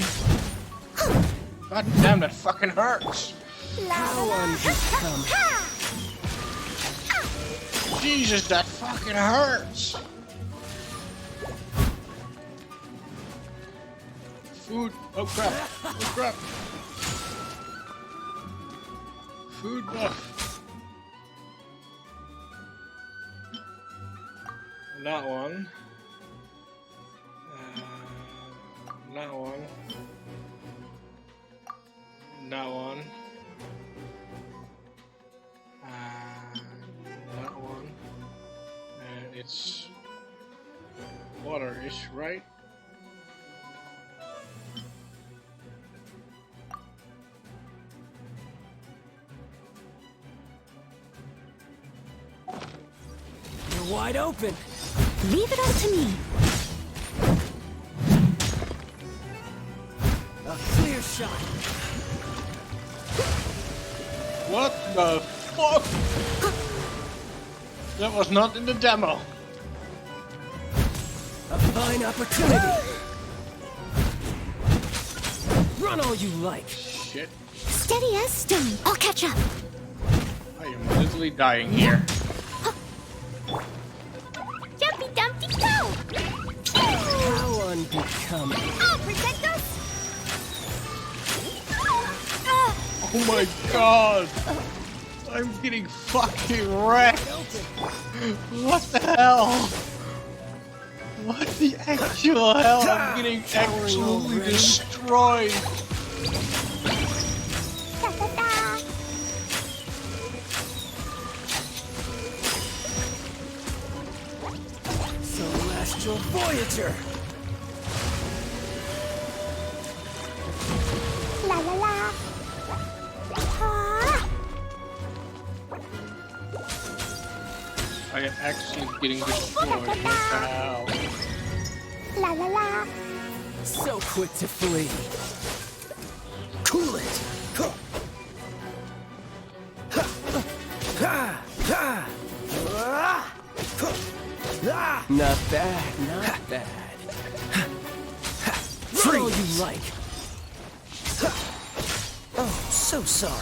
Speaker 1: God damn, that fucking hurts.
Speaker 9: How unbecoming.
Speaker 1: Jesus, that fucking hurts. Food. Oh crap. Oh crap. Food buff. That one. That one. That one. That one. And it's water-ish, right?
Speaker 9: You're wide open.
Speaker 3: Leave it all to me.
Speaker 9: A clear shot.
Speaker 1: What the fuck? That was not in the demo.
Speaker 9: A fine opportunity. Run all you like.
Speaker 1: Shit.
Speaker 3: Steady as stone. I'll catch up.
Speaker 1: I am literally dying here.
Speaker 3: Jumpy Dumpty go!
Speaker 9: How unbecoming.
Speaker 3: I'll protect us!
Speaker 1: Oh my god! I'm getting fucking wrecked! What the hell? What the actual hell? I'm getting absolutely destroyed!
Speaker 9: Celestial Voyager!
Speaker 3: La la la!
Speaker 1: I am actually getting destroyed. What the hell?
Speaker 3: La la la!
Speaker 9: So quick to flee. Cool it! Not bad, not bad. Free all you like. Oh, so sorry.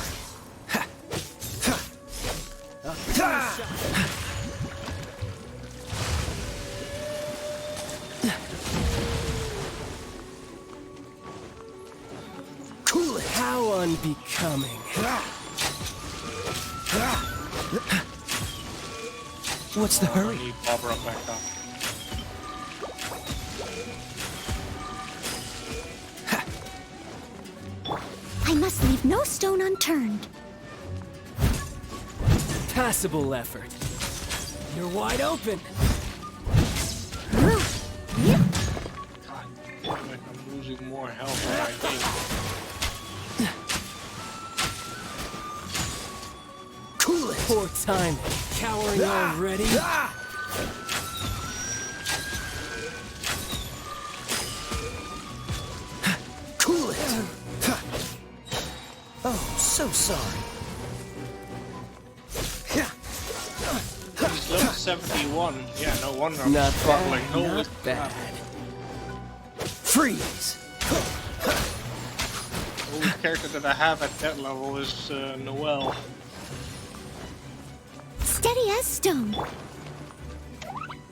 Speaker 9: Cool it. How unbecoming. What's the hurry?
Speaker 1: I need Barbara back up.
Speaker 3: I must leave no stone unturned.
Speaker 9: Passable effort. You're wide open.
Speaker 1: God damn it, I'm losing more health than I think.
Speaker 9: Poor timing. Cowering already?
Speaker 4: Cool it! Oh, so sorry.
Speaker 1: He's level 71. Yeah, no wonder I'm
Speaker 9: Not
Speaker 1: struggling.
Speaker 9: bad,
Speaker 1: Holy
Speaker 9: not
Speaker 1: crap.
Speaker 9: bad.
Speaker 4: Freeze!
Speaker 1: The only character that I have at that level is Noelle.
Speaker 3: Steady as stone.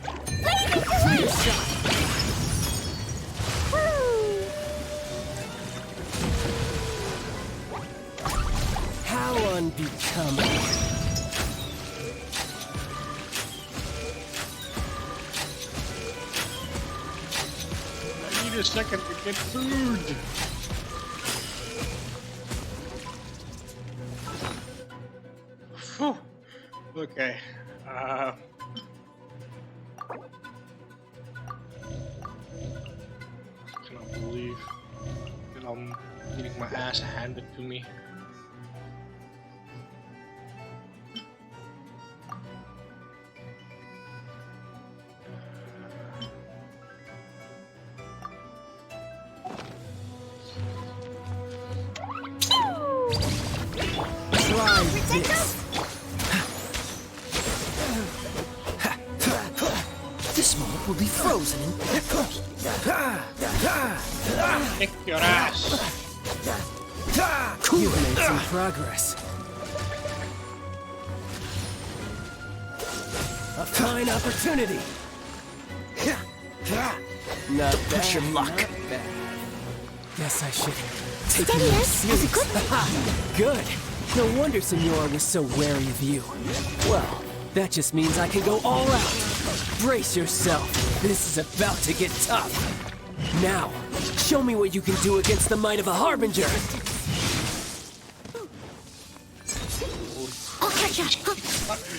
Speaker 9: Clear shot. How unbecoming.
Speaker 1: I need a second to get food. Phew. Okay. I cannot believe that I'm getting my ass handed to me.
Speaker 9: Try this.
Speaker 4: This moment will be frozen in pickles.
Speaker 1: Kick your ass.
Speaker 9: You've made some progress. A fine opportunity. Not bad.
Speaker 4: Push your luck.
Speaker 9: Not bad. Guess I should take
Speaker 3: Steady
Speaker 9: you more
Speaker 3: as a good
Speaker 9: seriously. Aha! Good. No wonder Senora was so wary of you. Well, that just means I can go all out. Brace yourself. This is about to get tough. Now, show me what you can do against the might of a Harbinger.
Speaker 3: I'll catch ya.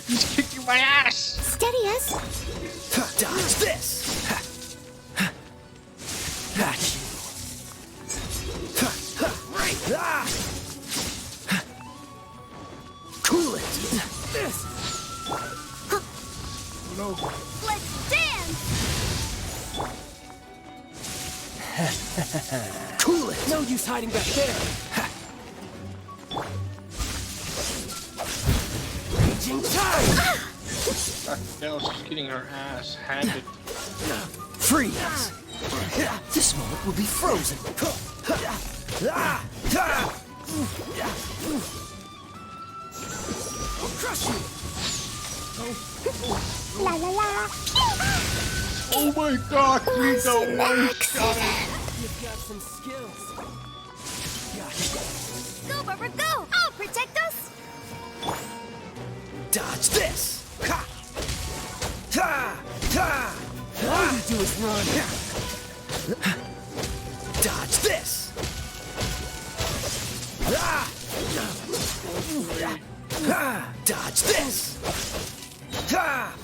Speaker 1: He's kicking my ass.
Speaker 3: Steady as.
Speaker 4: Dodge this!
Speaker 9: Got you.
Speaker 4: Cool it!
Speaker 9: This.
Speaker 1: No.
Speaker 3: Let's dance.
Speaker 4: Cool it!
Speaker 9: No use hiding back there. Raging time.
Speaker 1: Adele's just getting her ass handed.
Speaker 4: Freeze! This moment will be frozen.
Speaker 9: I'll crush you.
Speaker 3: La la la.
Speaker 1: Oh my god, please don't one-shot it.
Speaker 9: You've got some skills. Gotcha.
Speaker 3: Go, Barbara, go. I'll protect us.
Speaker 4: Dodge this!
Speaker 9: All you do is run.
Speaker 4: Dodge this! Dodge this!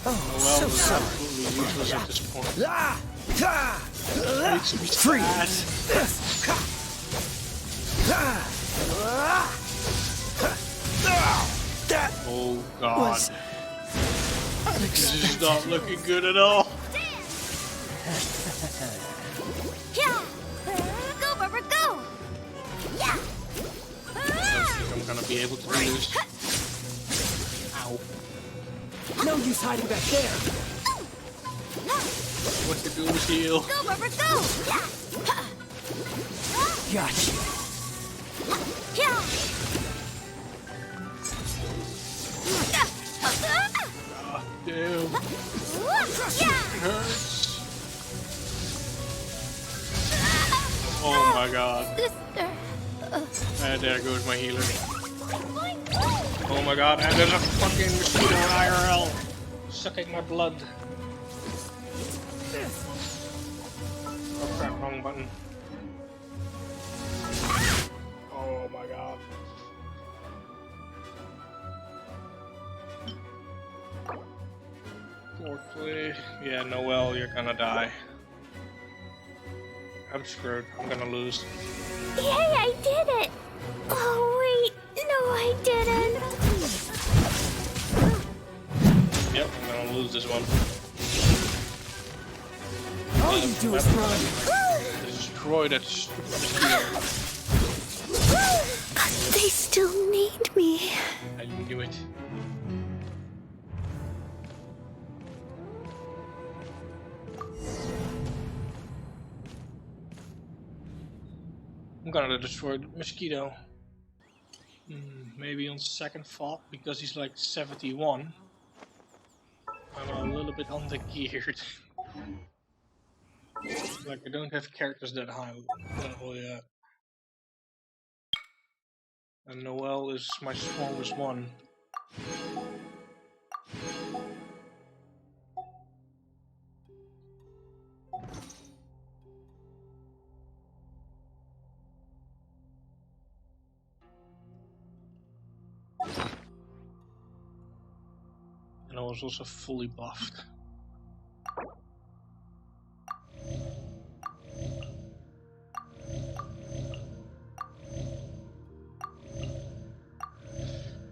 Speaker 4: Oh,
Speaker 1: Noelle
Speaker 4: so
Speaker 1: was
Speaker 4: sorry.
Speaker 1: absolutely useless at this point.
Speaker 4: Freeze! That
Speaker 1: Oh god.
Speaker 4: was
Speaker 1: This is not looking good at all.
Speaker 3: Yeah. Go, Barbara, go. Yeah.
Speaker 1: I don't think I'm gonna be able to do this. Ow.
Speaker 9: No use hiding back there.
Speaker 1: What to do is heal.
Speaker 3: Go, Barbara, go. Yeah.
Speaker 9: Gotcha.
Speaker 3: Yeah.
Speaker 1: Damn. It hurts. Oh my god. And there goes my healer. Oh my god, and there's a fucking mosquito IRL sucking my blood. Oh crap, wrong button. Oh my god. Fortunately, yeah, Noelle, you're gonna die. I'm screwed. I'm gonna lose.
Speaker 3: Yay, I did it. Oh, wait. No, I didn't.
Speaker 9: do is run.
Speaker 1: Destroy that stupid mosquito.
Speaker 3: But they still need me.
Speaker 1: I knew it. I'm gonna destroy the mosquito. Maybe on second thought, because he's like 71. I'm a little bit under-geared. Like, I don't have characters that high level yet. And Noelle is my strongest one. And I was also fully buffed.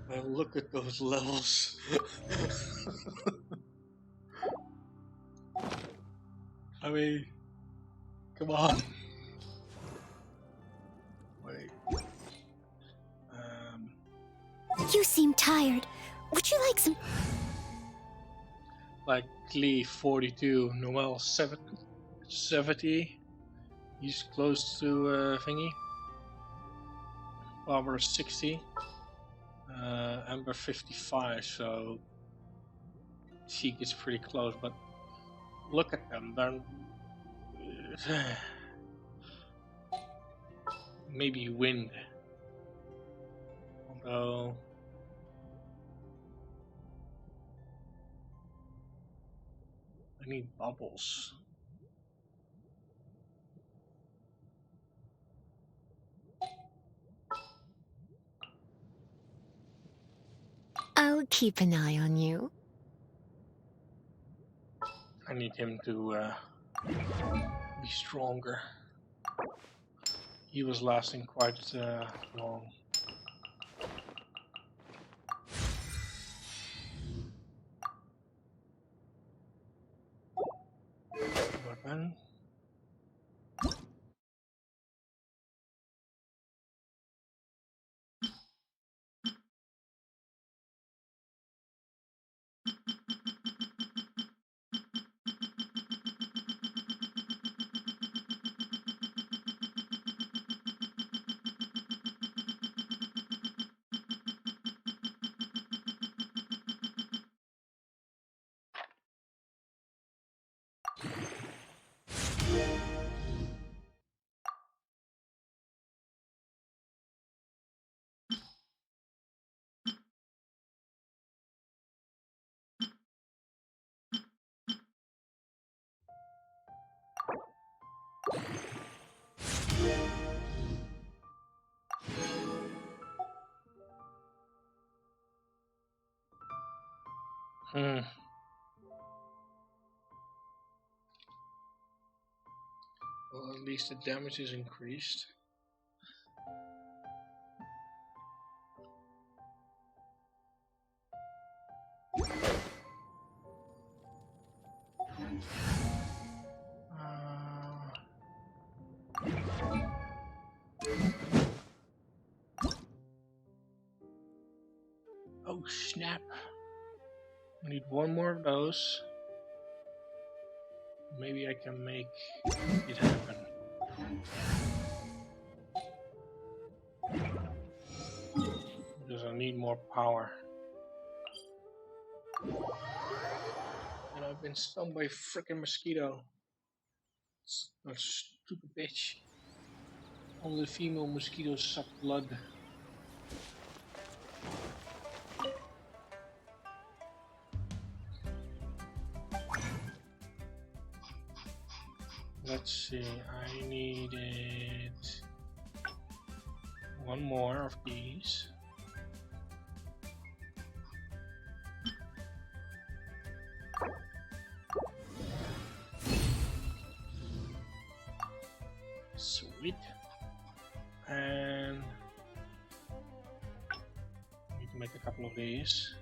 Speaker 1: Well, look at those levels. I mean, come on. Wait.
Speaker 3: You seem tired. Would you like some...
Speaker 1: Like Lee 42, Noelle 70. He's close to thingy. Barbara 60. Amber 55, so she gets pretty close, but look at them, they're maybe wind. Although I need bubbles.
Speaker 13: I'll keep an eye on you.
Speaker 1: I need him to be stronger. He was lasting quite long. Weapon. Well, at least the damage is increased. Oh snap! I need one more of those. Maybe I can make it happen. Because I need more power. And I've been stung by a freaking mosquito. That stupid bitch. Only female mosquitoes suck blood. Let's see, I needed one more of these. Sweet. And I need to make a couple of these.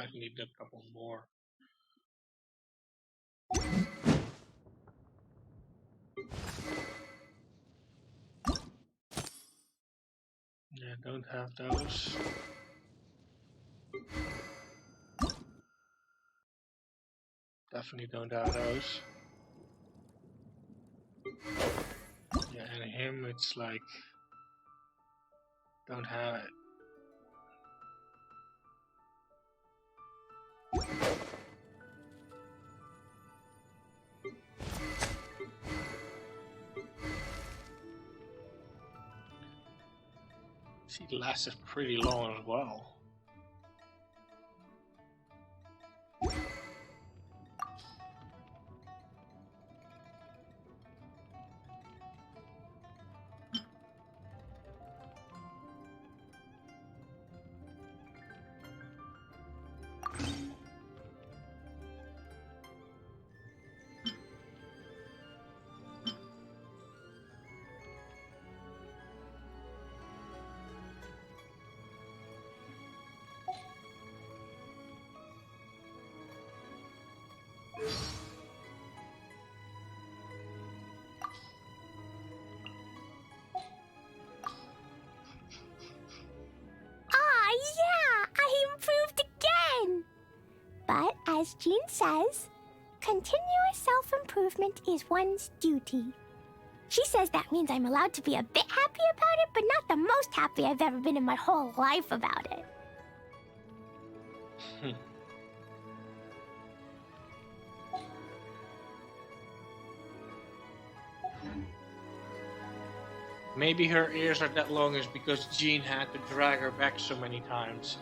Speaker 1: I need a couple more. Yeah, don't have those. Definitely don't have those. Yeah, and him, it's like, don't have it. She lasted pretty long as well.
Speaker 3: But as Jean says, continuous self-improvement is one's duty. She says that means I'm allowed to be a bit happy about it, but not the most happy I've ever been in my whole life about it.
Speaker 1: Maybe her ears are that long is because Jean had to drag her back so many times.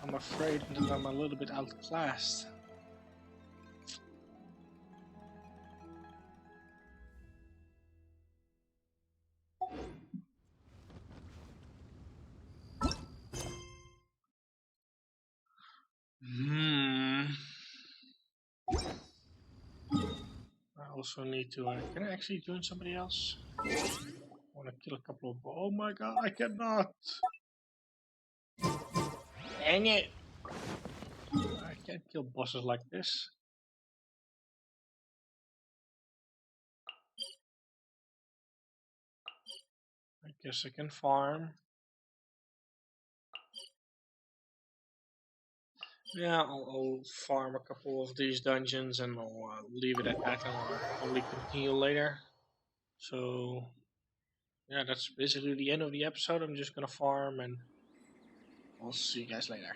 Speaker 1: I'm afraid that I'm a little bit outclassed. I also need to. Can I actually join somebody else? I want to kill a couple of. Oh my god, I cannot! Dang it! I can't kill bosses like this. I guess I can farm. Yeah, I'll farm a couple of these dungeons and I'll leave it at that and I'll probably continue later. So, yeah, that's basically the end of the episode. I'm just gonna farm and I'll see you guys later.